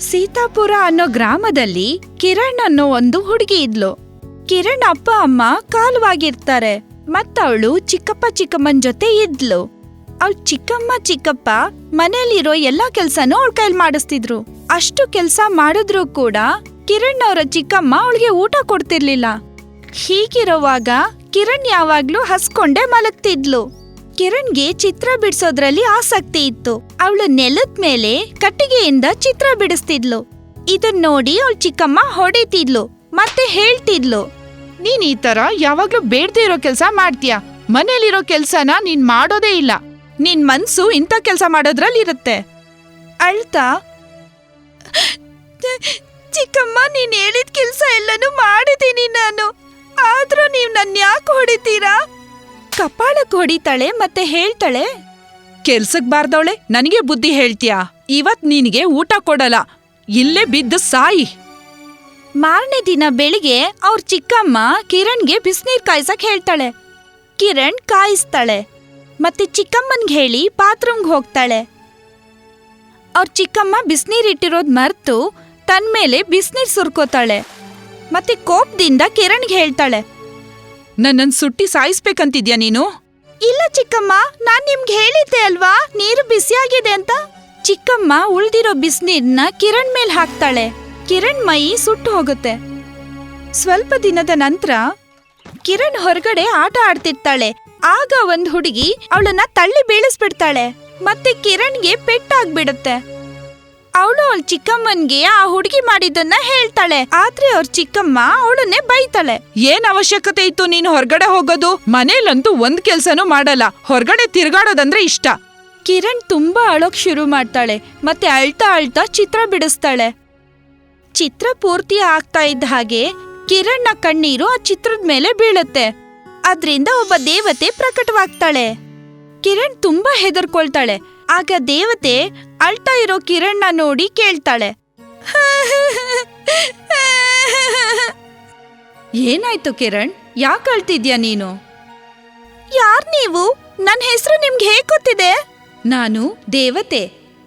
ಸೀತಾಪುರ ಅನ್ನೋ ಗ್ರಾಮದಲ್ಲಿ ಕಿರಣ್ ಅನ್ನೋ ಒಂದು ಹುಡುಗಿ ಇದ್ಲು. ಕಿರಣ್ ಅಪ್ಪ ಅಮ್ಮ ಕಾಲವಾಗಿರ್ತಾರೆ ಮತ್ತವಳು ಚಿಕ್ಕಪ್ಪ ಚಿಕ್ಕಮ್ಮನ್ ಜೊತೆ ಇದ್ಲು. ಅವಳ ಚಿಕ್ಕಮ್ಮ ಚಿಕ್ಕಪ್ಪ ಮನೇಲಿರೋ ಎಲ್ಲಾ ಕೆಲ್ಸನೂ ಅವಳ ಕೈಲಿ ಮಾಡಿಸ್ತಿದ್ರು. ಅಷ್ಟು ಕೆಲ್ಸ ಮಾಡಿದ್ರು ಕೂಡ ಕಿರಣ್ ಅವರ ಚಿಕ್ಕಮ್ಮ ಅವಳಿಗೆ ಊಟ ಕೊಡ್ತಿರ್ಲಿಲ್ಲ. ಹೀಗಿರುವಾಗ ಕಿರಣ್ ಯಾವಾಗ್ಲೂ ಹಸ್ಕೊಂಡೇ ಮಲಗ್ತಿದ್ಲು. ಕಿರಣ್ಗೆ ಚಿತ್ರ ಬಿಡ್ಸೋದ್ರಲ್ಲಿ ಆಸಕ್ತಿ ಇತ್ತು. ಅವಳು ನೆಲದ ಮೇಲೆ ಕಟ್ಟಿಗೆಯಿಂದ ಚಿತ್ರ ಬಿಡಿಸ್ತಿದ್ಲು. ಇದನ್ ನೋಡಿ ಅವಳ ಚಿಕ್ಕಮ್ಮ ಹೊಡಿತಿದ್ಲು ಮತ್ತೆ ಹೇಳ್ತಿದ್ಲು, ನೀನ್ ಈ ತರ ಯಾವಾಗ್ಲೂ ಬೇಡ್ದೇ ಇರೋ ಕೆಲ್ಸ ಮಾಡ್ತೀಯ. ಮನೇಲಿರೋ ಕೆಲ್ಸನ ನೀನ್ ಮಾಡೋದೇ ಇಲ್ಲ. ನಿನ್ ಮನ್ಸು ಇಂಥ ಕೆಲ್ಸ ಮಾಡೋದ್ರಲ್ಲಿ ಇರುತ್ತೆ. ಅಳ್ತಾ, ಚಿಕ್ಕಮ್ಮ ನೀನ್ ಹೇಳಿದ ಕೆಲ್ಸ ಎಲ್ಲನೂ ಮಾಡಿದೀನಿ ನಾನು, ಆದ್ರೂ ನೀವ್ ನನ್ ಯಾಕೆ ಹೊಡಿತೀರಾ? ಕಪಾಳಕ್ ಹೊಡಿತಾಳೆ ಮತ್ತೆ ಹೇಳ್ತಾಳೆ, ಕೆಲ್ಸಕ್ ಬಾರ್ದವಳೆ ನನಗೆ ಬುದ್ಧಿ ಹೇಳ್ತೀಯಾ? ಇವತ್ ನಿನಗೆ ಊಟ ಕೊಡಲ್ಲ, ಇಲ್ಲೇ ಬಿದ್ದು ಸಾಯಿ. ಮಾರನೇ ದಿನ ಬೆಳಿಗ್ಗೆ ಅವ್ರ ಚಿಕ್ಕಮ್ಮ ಕಿರಣ್ಗೆ ಬಿಸಿನೀರ್ ಕಾಯ್ಸಕ್ ಹೇಳ್ತಾಳೆ. ಕಿರಣ್ ಕಾಯಿಸ್ತಾಳೆ ಮತ್ತೆ ಚಿಕ್ಕಮ್ಮನ್ಗೆ ಹೇಳಿ ಬಾತ್ರೂಮ್ಗೆ ಹೋಗ್ತಾಳೆ. ಅವ್ರ ಚಿಕ್ಕಮ್ಮ ಬಿಸಿನೀರ್ ಇಟ್ಟಿರೋದ್ ಮರ್ತು ತನ್ ಮೇಲೆ ಬಿಸಿನೀರ್ ಸುರ್ಕೋತಾಳೆ ಮತ್ತೆ ಕೋಪದಿಂದ ಕಿರಣ್ಗೆ ಹೇಳ್ತಾಳೆ, ನನ್ನನ್ ಸುಟ್ಟಿ ಸಾಯಿಸ್ಬೇಕಂತಿದ್ಯಾ ನೀನು? ಇಲ್ಲ ಚಿಕ್ಕಮ್ಮ, ನಾನ್ ನಿಮ್ಗೆ ಹೇಳಿದ್ದೆ ಅಲ್ವಾ ನೀರು ಬಿಸಿಯಾಗಿದೆ ಅಂತ. ಚಿಕ್ಕಮ್ಮ ಉಳ್ದಿರೋ ಬಿಸಿನೀರ್ನ ಕಿರಣ್ ಮೇಲ್ ಹಾಕ್ತಾಳೆ. ಕಿರಣ್ ಮೈ ಸುಟ್ಟು ಹೋಗುತ್ತೆ. ಸ್ವಲ್ಪ ದಿನದ ನಂತರ ಕಿರಣ್ ಹೊರಗಡೆ ಆಟ ಆಡ್ತಿರ್ತಾಳೆ. ಆಗ ಒಂದ್ ಹುಡುಗಿ ಅವಳನ್ನ ತಳ್ಳಿ ಬೀಳಿಸ್ಬಿಡ್ತಾಳೆ ಮತ್ತೆ ಕಿರಣ್ಗೆ ಪೆಟ್ಟಾಗ್ಬಿಡುತ್ತೆ. ಅವಳು ಅವಳ ಚಿಕ್ಕಮ್ಮನ್ಗೆ ಆ ಹುಡುಗಿ ಮಾಡಿದ್ದನ್ನ ಹೇಳ್ತಾಳೆ. ಆದ್ರೆ ಅವ್ರ ಚಿಕ್ಕಮ್ಮ ಅವಳನ್ನೇ ಬೈತಾಳೆ. ಏನ್ ಅವಶ್ಯಕತೆ ಇತ್ತು ನೀನು ಹೊರಗಡೆ ಹೋಗೋದು? ಮನೇಲಂತೂ ಒಂದ್ ಕೆಲ್ಸನೂ ಮಾಡಲ್ಲ, ಹೊರಗಡೆ ತಿರ್ಗಾಡೋದಂದ್ರೆ ಇಷ್ಟ. ಕಿರಣ್ ತುಂಬಾ ಅಳೋಕ್ ಶುರು ಮಾಡ್ತಾಳೆ ಮತ್ತೆ ಅಳ್ತಾ ಅಳ್ತಾ ಚಿತ್ರ ಬಿಡಿಸ್ತಾಳೆ. ಚಿತ್ರ ಪೂರ್ತಿ ಆಗ್ತಾ ಇದ್ದ ಹಾಗೆ ಕಿರಣ್ನ ಕಣ್ಣೀರು ಆ ಚಿತ್ರದ ಮೇಲೆ ಬೀಳುತ್ತೆ. ಅದ್ರಿಂದ ಒಬ್ಬ ದೇವತೆ ಪ್ರಕಟವಾಗ್ತಾಳೆ. ಕಿರಣ್ ತುಂಬಾ ಹೆದರ್ಕೊಳ್ತಾಳೆ. ಆಗ ದೇವತೆ ಅಳ್ತಾ ಇರೋ ಕಿರಣ್ನ ನೋಡಿ ಕೇಳ್ತಾಳೆ, ಏನಾಯ್ತು ಕಿರಣ್, ಯಾಕೆ ಅಳ್ತಿದ್ಯಾ ನೀನು? ಯಾರ್ ನೀವು? ನನ್ ಹೆಸರು ನಿಮ್ಗೆ ಹೇಗ್ ಗೊತ್ತಿದೆ? ನಾನು ದೇವತೆ,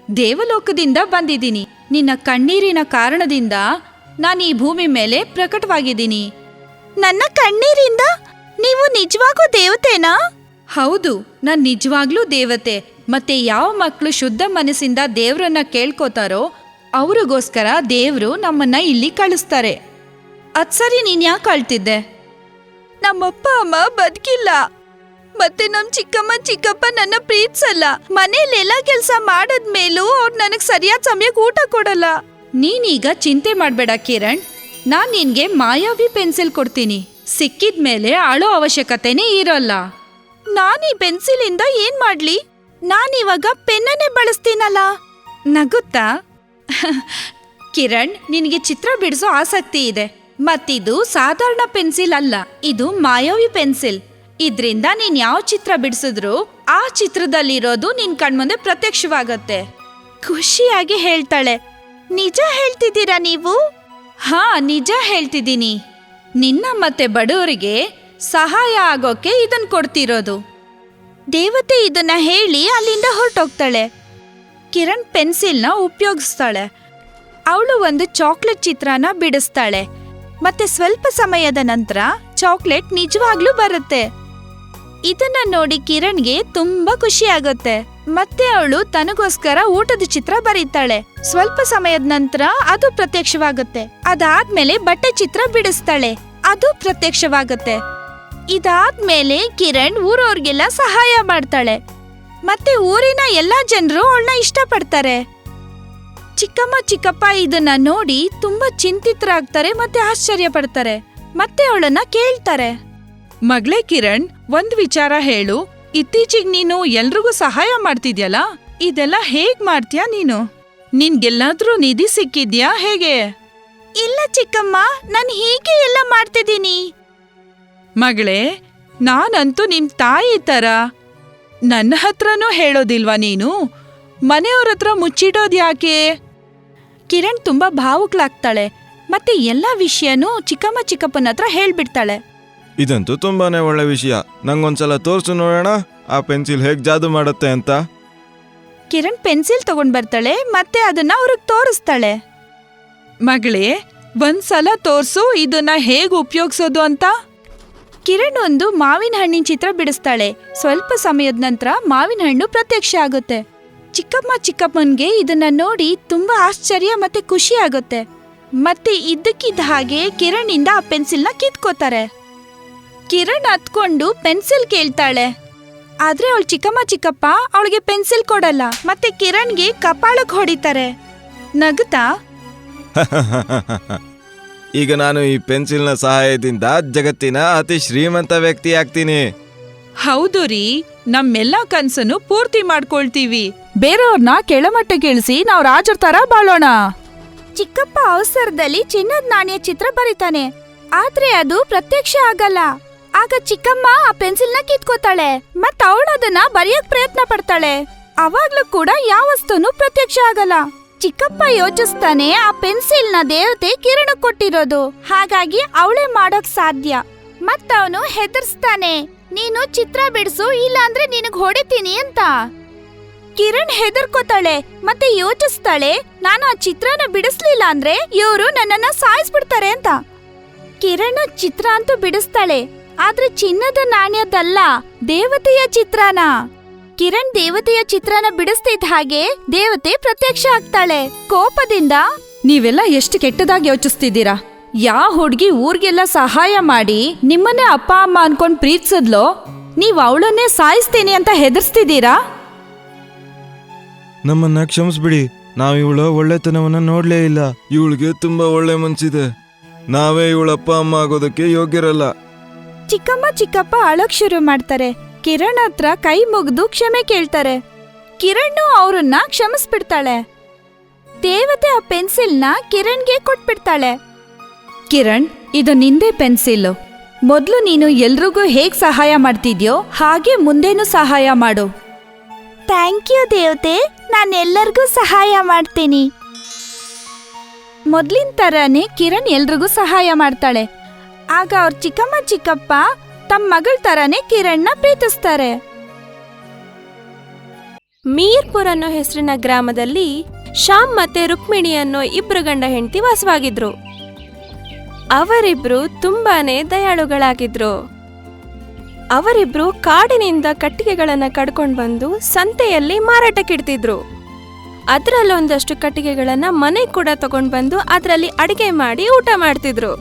ದೇವಲೋಕದಿಂದ ಬಂದಿದ್ದೀನಿ. ನಿನ್ನ ಕಣ್ಣೀರಿನ ಕಾರಣದಿಂದ ನಾನು ಈ ಭೂಮಿ ಮೇಲೆ ಪ್ರಕಟವಾಗಿದ್ದೀನಿ. ನನ್ನ ಕಣ್ಣೀರಿಂದ? ನೀವು ನಿಜವಾಗೂ ದೇವತೆನಾ? ಹೌದು, ನಾನ್ ನಿಜವಾಗ್ಲೂ ದೇವತೆ. ಮತ್ತೆ ಯಾವ ಮಕ್ಕಳು ಶುದ್ಧ ಮನಸ್ಸಿಂದ ದೇವ್ರನ್ನ ಕೇಳ್ಕೋತಾರೋ ಅವ್ರಿಗೋಸ್ಕರ ದೇವ್ರು ನಮ್ಮನ್ನ ಇಲ್ಲಿ ಕಳಿಸ್ತಾರೆ. ಅದ್ ಸರಿ, ನೀನ್ ಯಾಕೆ ಅಳ್ತಿದ್ದೆ? ನಮ್ಮಪ್ಪ ಅಮ್ಮ ಬದುಕಿಲ್ಲ ಮತ್ತೆ ನಮ್ ಚಿಕ್ಕಮ್ಮ ಚಿಕ್ಕಪ್ಪ ನನ್ನ ಪ್ರೀತಿಸಲ್ಲ. ಮನೇಲೆಲ್ಲ ಕೆಲ್ಸ ಮಾಡದ್ಮೇಲೂ ಅವ್ರು ನನಗ್ ಸರಿಯಾದ ಸಮಯಕ್ಕೆ ಊಟ ಕೊಡಲ್ಲ. ನೀನೀಗ ಚಿಂತೆ ಮಾಡ್ಬೇಡ ಕಿರಣ್, ನಾನ್ ನಿನ್ಗೆ ಮಾಯಾವಿ ಪೆನ್ಸಿಲ್ ಕೊಡ್ತೀನಿ. ಸಿಕ್ಕಿದ್ಮೇಲೆ ಅಳೋ ಅವಶ್ಯಕತೆನೇ ಇರೋಲ್ಲ. ನಾನ್ ಈ ಪೆನ್ಸಿಲಿಂದ ಏನ್ ಮಾಡ್ಲಿ? ನಾನಿವಾಗ ಪೆನ್ನನ್ನೇ ಬಳಸ್ತೀನಲ್ಲ. ನಗುತ್ತಾ, ಕಿರಣ್, ನಿನಗೆ ಚಿತ್ರ ಬಿಡಿಸೋ ಆಸಕ್ತಿ ಇದೆ. ಮತ್ತಿದು ಸಾಧಾರಣ ಪೆನ್ಸಿಲ್ ಅಲ್ಲ, ಇದು ಮಾಯಾವಿ ಪೆನ್ಸಿಲ್. ಇದ್ರಿಂದ ನೀನ್ ಯಾವ ಚಿತ್ರ ಬಿಡಿಸಿದ್ರು ಆ ಚಿತ್ರದಲ್ಲಿರೋದು ನಿನ್ ಕಣ್ಮುಂದೆ ಪ್ರತ್ಯಕ್ಷವಾಗತ್ತೆ. ಖುಷಿಯಾಗಿ ಹೇಳ್ತಾಳೆ. ನಿಜ ಹೇಳ್ತಿದ್ದೀರಾ ನೀವು? ಹಾ, ನಿಜ ಹೇಳ್ತಿದ್ದೀನಿ. ನಿನ್ನ ಮತ್ತೆ ಬಡವರಿಗೆ ಸಹಾಯ ಆಗೋಕೆ ಇದನ್ ಕೊಡ್ತಿರೋದು. ದೇವತೆ ಇದನ್ನ ಹೇಳಿ ಅಲ್ಲಿಂದ ಹೊರಟೋಗ್ತಾಳೆ. ಕಿರಣ್ ಪೆನ್ಸಿಲ್ನ ಉಪಯೋಗಿಸ್ತಾಳೆ. ಅವಳು ಒಂದು ಚಾಕ್ಲೇಟ್ ಚಿತ್ರನ ಬಿಡಿಸ್ತಾಳೆ ಮತ್ತೆ ಸ್ವಲ್ಪ ಸಮಯದ ನಂತರ ಚಾಕ್ಲೇಟ್ ನಿಜವಾಗ್ಲೂ ಬರುತ್ತೆ. ಇದನ್ನ ನೋಡಿ ಕಿರಣ್ಗೆ ತುಂಬಾ ಖುಷಿ ಆಗುತ್ತೆ. ಮತ್ತೆ ಅವಳು ತನಗೋಸ್ಕರ ಊಟದ ಚಿತ್ರ ಬರೀತಾಳೆ. ಸ್ವಲ್ಪ ಸಮಯದ ನಂತರ ಅದು ಪ್ರತ್ಯಕ್ಷವಾಗುತ್ತೆ. ಅದಾದ್ಮೇಲೆ ಬಟ್ಟೆ ಚಿತ್ರ ಬಿಡಿಸ್ತಾಳೆ, ಅದು ಪ್ರತ್ಯಕ್ಷವಾಗುತ್ತೆ. ಇದಾದ್ಮೇಲೆ ಕಿರಣ್ ಊರವ್ರಿಗೆಲ್ಲ ಸಹಾಯ ಮಾಡ್ತಾಳೆ ಮತ್ತೆ ಊರಿನ ಎಲ್ಲಾ ಜನರು ಅವಳನ್ನ ಇಷ್ಟಪಡ್ತಾರೆ. ಚಿಕ್ಕಮ್ಮ ಚಿಕ್ಕಪ್ಪ ಇದನ್ನ ನೋಡಿ ತುಂಬಾ ಚಿಂತಿತರಾಗ್ತಾರೆ ಮತ್ತೆ ಆಶ್ಚರ್ಯ ಪಡ್ತಾರೆ. ಮತ್ತೆ ಅವಳನ್ನ ಕೇಳ್ತಾರೆ, ಮಗಳೇ ಕಿರಣ್, ಒಂದ್ ವಿಚಾರ ಹೇಳು. ಇತ್ತೀಚಿಗೆ ನೀನು ಎಲ್ರಿಗೂ ಸಹಾಯ ಮಾಡ್ತಿದ್ಯಲ್ಲ, ಇದೆಲ್ಲ ಹೇಗ್ ಮಾಡ್ತೀಯಾ ನೀನು? ನಿನ್ಗೆಲ್ಲಾದ್ರೂ ನಿಧಿ ಸಿಕ್ಕಿದ್ಯಾ ಹೇಗೆ? ಇಲ್ಲ ಚಿಕ್ಕಮ್ಮ, ನಾನ್ ಹೀಗೆ ಎಲ್ಲ ಮಾಡ್ತಿದ್ದೀನಿ. ಮಗಳೇ, ನಾನಂತೂ ನಿಮ್ ತಾಯಿ ತರ. ನನ್ನ ಹತ್ರನೂ ಹೇಳೋದಿಲ್ವಾ ನೀನು? ಮನೆಯವ್ರ ಹತ್ರ ಮುಚ್ಚಿಡೋದ್ಯಾಕೆ? ಕಿರಣ್ ತುಂಬಾ ಭಾವುಕಳಾಗ್ತಾಳೆ ಮತ್ತೆ ಎಲ್ಲಾ ವಿಷಯನೂ ಚಿಕ್ಕಮ್ಮ ಚಿಕ್ಕಪ್ಪನ ಹತ್ರ ಹೇಳ್ಬಿಡ್ತಾಳೆ. ಇದಂತೂ ತುಂಬಾನೇ ಒಳ್ಳೆ ವಿಷಯ. ನಂಗೊಂದ್ಸಲ ತೋರ್ಸು ನೋಡೋಣ ಆ ಪೆನ್ಸಿಲ್ ಹೇಗ್ ಜಾದು ಮಾಡುತ್ತೆ ಅಂತ. ಕಿರಣ್ ಪೆನ್ಸಿಲ್ ತಗೊಂಡ್ ಬರ್ತಾಳೆ ಮತ್ತೆ ಅದನ್ನ ಅವ್ರಿಗೆ ತೋರಿಸ್ತಾಳೆ. ಮಗಳೇ, ಒಂದ್ಸಲ ತೋರ್ಸು ಇದನ್ನ ಹೇಗ್ ಉಪಯೋಗಿಸೋದು ಅಂತ. ಕಿರಣ್ ಒಂದು ಮಾವಿನ ಹಣ್ಣಿನ ಚಿತ್ರ ಬಿಡಿಸ್ತಾಳೆ. ಸ್ವಲ್ಪ ಸಮಯದ ನಂತರ ಮಾವಿನ ಹಣ್ಣು ಪ್ರತ್ಯಕ್ಷ ಆಗುತ್ತೆ. ಚಿಕ್ಕಮ್ಮನ್ಗೆ ಇದನ್ನ ನೋಡಿ ತುಂಬಾ ಆಶ್ಚರ್ಯ ಮತ್ತೆ ಖುಷಿ ಆಗುತ್ತೆ. ಮತ್ತೆ ಇದ್ದಕ್ಕಿದ್ದ ಹಾಗೆ ಕಿರಣ್ ಇಂದ ಆ ಪೆನ್ಸಿಲ್ನ ಕಿತ್ಕೋತಾರೆ. ಕಿರಣ್ ಹತ್ಕೊಂಡು ಪೆನ್ಸಿಲ್ ಕೇಳ್ತಾಳೆ. ಆದ್ರೆ ಅವಳ ಚಿಕ್ಕಪ್ಪ ಅವಳಿಗೆ ಪೆನ್ಸಿಲ್ ಕೊಡಲ್ಲ. ಮತ್ತೆ ಕಿರಣ್ಗೆ ಕಪಾಳಕ್ ಹೊಡಿತಾರೆ. ನಗುತ್ತಾ, ಈಗ ನಾನು ಈ ಪೆನ್ಸಿಲ್ನ ಸಹಾಯದಿಂದ ಜಗತ್ತಿನ ಅತಿ ಶ್ರೀಮಂತ ವ್ಯಕ್ತಿ ಆಗ್ತೀನಿ. ಹೌದು ರೀ, ನಮ್ಮೆಲ್ಲ ಕನ್ಸನ್ನು ಪೂರ್ತಿ ಮಾಡ್ಕೊಳ್ತೀವಿ. ಬೇರೆಯವ್ರನ್ನ ಕೆಳಮಟ್ಟಕ್ಕೆ ಇಳಿಸಿ ನಾವು ರಾಜರ ತರ ಬಾಳೋಣ. ಚಿಕ್ಕಪ್ಪ ಅವಸರದಲ್ಲಿ ಚಿನ್ನದ ನಾಣ್ಯ ಚಿತ್ರ ಬರೀತಾನೆ. ಆದ್ರೆ ಅದು ಪ್ರತ್ಯಕ್ಷ ಆಗಲ್ಲ. ಆಗ ಚಿಕ್ಕಮ್ಮ ಆ ಪೆನ್ಸಿಲ್ನ ಕಿತ್ಕೋತಾಳೆ. ಮತ್ತ ಅವಳು ಅದನ್ನ ಬರೆಯಕ್ ಪ್ರಯತ್ನ ಪಡ್ತಾಳೆ. ಅವಾಗ್ಲೂ ಕೂಡ ಯಾವ ವಸ್ತುನು ಪ್ರತ್ಯಕ್ಷ ಆಗಲ್ಲ. ಚಿಕ್ಕಪ್ಪ ಯೋಚಿಸ್ತಾನೆ, ಆ ಪೆನ್ಸಿಲ್ನ ದೇವತೆ ಕಿರಣ ಕೊಟ್ಟಿರೋದು, ಹಾಗಾಗಿ ಅವಳೇ ಮಾಡೋಕ್ ಸಾಧ್ಯ. ಮತ್ತವನು ಹೆದರ್ಸ್ತಾನೆ, ನೀನು ಚಿತ್ರ ಬಿಡಿಸು, ಇಲ್ಲಾಂದ್ರೆ ನಿನಗ್ ಹೊಡಿತೀನಿ ಅಂತ. ಕಿರಣ್ ಹೆದರ್ಕೋತಾಳೆ ಮತ್ತೆ ಯೋಚಿಸ್ತಾಳೆ, ನಾನು ಆ ಚಿತ್ರನ ಬಿಡಿಸ್ಲಿಲ್ಲ ಅಂದ್ರೆ ಇವರು ನನ್ನನ್ನ ಸಾಯಿಸ್ಬಿಡ್ತಾರೆ ಅಂತ. ಕಿರಣ್ ಚಿತ್ರ ಅಂತೂ ಬಿಡಿಸ್ತಾಳೆ, ಆದ್ರೆ ಚಿನ್ನದ ನಾಣ್ಯದಲ್ಲ, ದೇವತೆಯ ಚಿತ್ರನ. ಕಿರಣ್ ದೇವತೆಯ ಚಿತ್ರನ ಬಿಡಿಸ್ತಿದ್ದ ಹಾಗೆ ದೇವತೆ ಪ್ರತ್ಯಕ್ಷ ಆಗ್ತಾಳೆ. ಕೋಪದಿಂದ, ನೀವೆಲ್ಲ ಎಷ್ಟು ಕೆಟ್ಟದಾಗಿ ಯೋಚಿಸ್ತಿದ್ದೀರಾ? ಯಾ ಹುಡ್ಗಿ ಊರ್ಗೆಲ್ಲ ಸಹಾಯ ಮಾಡಿ ನಿಮ್ಮನ್ನೇ ಅಪ್ಪ ಅಮ್ಮ ಅನ್ಕೊಂಡ್ ಪ್ರೀತಿಸಿದ್ಲೋ, ನೀವ್ ಅವಳನ್ನೇ ಸಾಯಿಸ್ತೀನಿ ಅಂತ ಹೆದರ್ಸ್ತಿದ್ದೀರಾ? ನಮ್ಮನ್ನ ಕ್ಷಮಿಸ್ಬಿಡಿ, ನಾವ್ ಇವಳ ಒಳ್ಳೆತನವನ್ನ ನೋಡ್ಲೇ ಇಲ್ಲ. ಇವಳಿಗೆ ತುಂಬಾ ಒಳ್ಳೆ ಮನ್ಸಿದೆ. ನಾವೇ ಇವಳಪ್ಪ ಅಮ್ಮ ಆಗೋದಕ್ಕೆ ಯೋಗ್ಯರಲ್ಲ. ಚಿಕ್ಕಪ್ಪ ಅಳಕ್ ಶುರು ಮಾಡ್ತಾರೆ. ಕಿರಣ್ ಹತ್ರ ಕೈ ಮುಗ್ದು ಕ್ಷಮೆ ಕೇಳ್ತಾರೆ. ಕಿರಣ್ ಅವ್ರನ್ನ ಕ್ಷಮಿಸ್ಬಿಡ್ತಾಳೆ. ದೇವತೆ ಆ ಪೆನ್ಸಿಲ್ನ ಕಿರಣ್ಗೆ ಕೊಟ್ಬಿಡ್ತಾಳೆ. ಕಿರಣ್, ಇದು ನಿಂದೇ ಪೆನ್ಸಿಲ್. ಮೊದ್ಲು ನೀನು ಎಲ್ರಿಗೂ ಹೇಗ್ ಸಹಾಯ ಮಾಡ್ತಿದ್ಯೋ ಹಾಗೆ ಮುಂದೇನು ಸಹಾಯ ಮಾಡು. ಥ್ಯಾಂಕ್ ಯು ದೇವತೆ, ನಾನೆಲ್ಲರಿಗೂ ಸಹಾಯ ಮಾಡ್ತೀನಿ. ಮೊದ್ಲಿನ ತರಾನೇ ಕಿರಣ್ ಎಲ್ರಿಗೂ ಸಹಾಯ ಮಾಡ್ತಾಳೆ. ಆಗ ಅವ್ರ ಚಿಕ್ಕಪ್ಪ ತಮ್ಮ ಮಗಳ ತರಾನೇ ಕಿರಣ್ನ ಪ್ರೀತಿಸ್ತಾರೆ. ಮೀರ್ಪುರ್ ಅನ್ನೋ ಹೆಸರಿನ ಗ್ರಾಮದಲ್ಲಿ ಶ್ಯಾಮ್ ಮತ್ತೆ ರುಕ್ಮಿಣಿ ಅನ್ನೋ ಇಬ್ರು ಗಂಡ ಹೆಂಡತಿ ವಾಸವಾಗಿದ್ರು. ಅವರಿಬ್ರು ತುಂಬಾನೇ ದಯಾಳುಗಳಾಗಿದ್ರು. ಅವರಿಬ್ರು ಕಾಡಿನಿಂದ ಕಟ್ಟಿಗೆಗಳನ್ನ ಕಡ್ಕೊಂಡ್ ಬಂದು ಸಂತೆಯಲ್ಲಿ ಮಾರಾಟಕ್ಕಿಡ್ತಿದ್ರು. ಅದರಲ್ಲೊಂದಷ್ಟು ಕಟ್ಟಿಗೆಗಳನ್ನ ಮನೆ ಕೂಡ ತಗೊಂಡ್ ಬಂದು ಅದರಲ್ಲಿ ಅಡಿಗೆ ಮಾಡಿ ಊಟ ಮಾಡ್ತಿದ್ರು.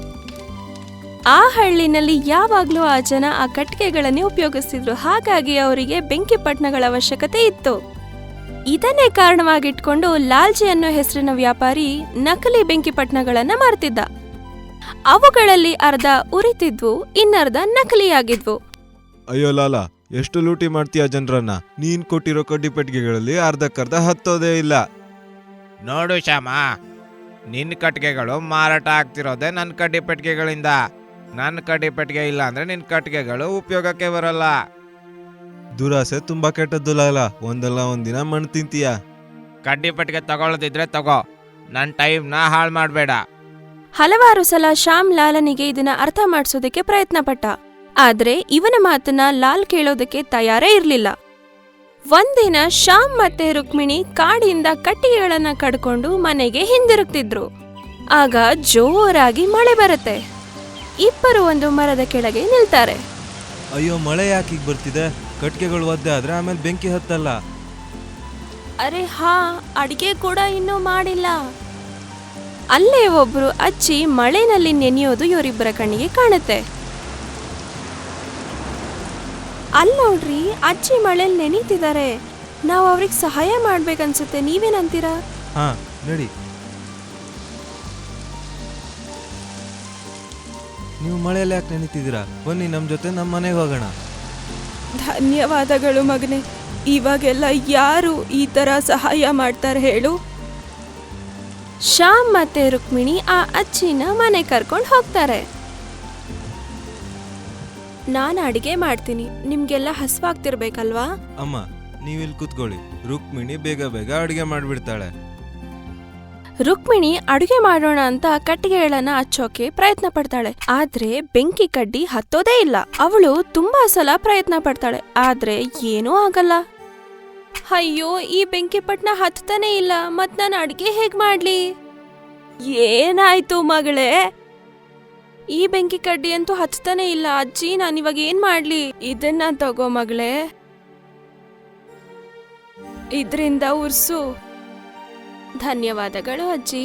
ಆ ಹಳ್ಳಿನಲ್ಲಿ ಯಾವಾಗ್ಲೂ ಆ ಜನ ಆ ಕಟ್ಟಿಗೆಗಳನ್ನೇ ಉಪಯೋಗಿಸ್ತಿದ್ರು. ಹಾಗಾಗಿ ಅವರಿಗೆ ಬೆಂಕಿ ಪಟ್ಟಣಗಳ ಅವಶ್ಯಕತೆ ಇತ್ತು. ಇದನ್ನೇ ಕಾರಣವಾಗಿಟ್ಕೊಂಡು ಲಾಲ್ಜಿ ಅನ್ನೋ ಹೆಸರಿನ ವ್ಯಾಪಾರಿ ನಕಲಿ ಬೆಂಕಿ ಪಟ್ಟಣಗಳನ್ನ ಮಾರ್ತಿದ್ದ. ಅವುಗಳಲ್ಲಿ ಅರ್ಧ ಉರಿತಿದ್ವು, ಇನ್ನರ್ಧ ನಕಲಿಯಾಗಿದ್ವು. ಅಯ್ಯೋ ಲಾಲಾ, ಎಷ್ಟು ಲೂಟಿ ಮಾಡ್ತೀಯ ಜನರನ್ನ. ನೀನ್ ಕೊಟ್ಟಿರೋ ಕಡ್ಡಿ ಪೆಟ್ಟಿಗೆಗಳಲ್ಲಿ ಅರ್ಧಕ್ಕರ್ಧ ಹತ್ತೋದೇ ಇಲ್ಲ. ನೋಡು ಶ್ಯಾಮ, ನಿನ್ನ ಕಟ್ಟಿಗೆಗಳು ಮಾರಾಟ ಆಗ್ತಿರೋದೆ ನನ್ನ ಕಡ್ಡಿ ಪೆಟ್ಟಿಗೆಗಳಿಂದ. ನನ್ನ ಕಡ್ಡಿ ಪೆಟ್ಟಿಗೆ ಇಲ್ಲ ಅಂದ್ರೆ ನಿನ್ನ ಕಟ್ಟಿಗೆಗಳು ಉಪಯೋಗಕ್ಕೆ ಬರಲ್ಲ. ದುರಾಸೆ ತುಂಬಾ ಕೆಟ್ಟದ್ದು ಲಾಲಾ. ಒಂದಲ್ಲ ಒಂದಿನ ಮಣ್ಣು ತಿಂತೀಯ. ಕಡ್ಡಿ ಪೆಟ್ಟಿಗೆ ತಗೊಳ್ಳೋದಿದ್ರೆ ತಗೋ, ನನ್ನ ಟೈಮ್ನ ಹಾಳು ಮಾಡಬೇಡ. ಹಲವಾರು ಸಲ ಶ್ಯಾಮ್ ಲಾಲನಿಗೆ ಇದನ್ನ ಅರ್ಥ ಮಾಡಿಸೋದಕ್ಕೆ ಪ್ರಯತ್ನ ಪಟ್ಟ. ಆದ್ರೆ ಇವನ ಮಾತನ್ನ ಲಾಲ್ ಕೇಳೋದಕ್ಕೆ ತಯಾರೇ ಇರ್ಲಿಲ್ಲ. ಒಂದಿನ ಶ್ಯಾಮ್ ಮತ್ತೆ ರುಕ್ಮಿಣಿ ಕಾಡಿಂದ ಕಟ್ಟಿಗೆಗಳನ್ನ ಕಡ್ಕೊಂಡು ಮನೆಗೆ ಹಿಂದಿರುಗ್ತಿದ್ರು. ಆಗ ಜೋರಾಗಿ ಮಳೆ ಬರುತ್ತೆ. ಇಬ್ಬರು ಒಂದು ಮರದ ಕೆಳಗೆ ನಿಲ್ತಾರೆ. ಅಯ್ಯೋ, ಮಳೆ ಯಾಕೆ ಬರ್ತಿದೆ? ಕಟ್ಟಿಗೆಗಳು ಒದ್ದೆ ಆದ್ರೆ ಆಮೇಲೆ ಬೆಂಕಿ ಹತ್ತಲ್ಲ. ಅರೆ ಹಾ, ಅಡಿಗೆ ಕೂಡ ಇನ್ನೂ ಮಾಡಿಲ್ಲ. ಅಲ್ಲೇ ಒಬ್ರು ಅಜ್ಜಿ ಮಳೆನಲ್ಲಿ ನೆನೆಯೋದು ಇವರಿಬ್ಬರ ಕಣ್ಣಿಗೆ ಕಾಣುತ್ತೆ. ಅಲ್ಲೋಡ್ರಿ, ಅಜ್ಜಿ ಮಳೆಯಲ್ಲಿ ನೆನೀತಿದ್ದಾರೆ. ನಾವು ಅವ್ರಿಗೆ ಸಹಾಯ ಮಾಡ್ಬೇಕನ್ಸುತ್ತೆ. ನೀವೇನಂತೀರಾ? ಹಾ, ನಡಿ. ನೀವು ಮಳೆಯಲ್ಲಿ ಯಾಕೆ ನೆನೀತಿದ್ದೀರಾ? ಬನ್ನಿ, ನಮ್ಮ ಜೊತೆ ನಮ್ಮ ಮನೆಗೆ ಹೋಗೋಣ. ಧನ್ಯವಾದಗಳು ಮಗನೇ. ಇವಾಗೆಲ್ಲ ಯಾರು ಈ ತರ ಸಹಾಯ ಮಾಡ್ತಾರೆ ಹೇಳು? ಶ್ಯಾಮ್ ಮತ್ತೆ ರುಕ್ಮಿಣಿ ಆ ಅಜ್ಜಿನ ಮನೆ ಕರ್ಕೊಂಡು ಹೋಗ್ತಾರೆ. ನಾನು ಅಡಿಗೆ ಮಾಡ್ತೀನಿ, ನಿಮ್ಗೆಲ್ಲ ಹಸ್ವಾಗ್ತಿರ್ಬೇಕಲ್ವಾ? ಅಮ್ಮ, ನೀವಿಲ್ಲಿ ಕೂತ್ಕೊಳ್ಳಿ. ರುಕ್ಮಿಣಿ ಬೇಗ ಬೇಗ ಅಡುಗೆ ಮಾಡಿಬಿಡ್ತಾಳೆ. ರುಕ್ಮಿಣಿ ಅಡುಗೆ ಮಾಡೋಣ ಅಂತ ಕಟ್ಟಿಗೆಗಳನ್ನ ಹಚ್ಚೋಕೆ ಪ್ರಯತ್ನ ಪಡ್ತಾಳೆ. ಆದ್ರೆ ಬೆಂಕಿ ಕಡ್ಡಿ ಹತ್ತೋದೇ ಇಲ್ಲ. ಅವಳು ತುಂಬಾ ಸಲ ಪ್ರಯತ್ನ ಪಡ್ತಾಳೆ, ಆದ್ರೆ ಏನೂ ಆಗಲ್ಲ. ಅಯ್ಯೋ, ಈ ಬೆಂಕಿ ಪಟ್ನ ಹತ್ತಾನೆ ಇಲ್ಲ. ಮತ್ ನಾನು ಅಡಿಗೆ ಹೇಗ್ ಮಾಡ್ಲಿ? ಏನಾಯ್ತು ಮಗಳೇ? ಈ ಬೆಂಕಿ ಕಡ್ಡಿ ಅಂತೂ ಹಚ್ತಾನೆ ಇಲ್ಲ ಅಜ್ಜಿ. ನಾನಿವಾಗ ಏನ್ ಮಾಡ್ಲಿ? ಇದನ್ನ ತಗೋ ಮಗಳೇ, ಇದ್ರಿಂದ ಉರ್ಸು. ಧನ್ಯವಾದಗಳು ಅಜ್ಜಿ.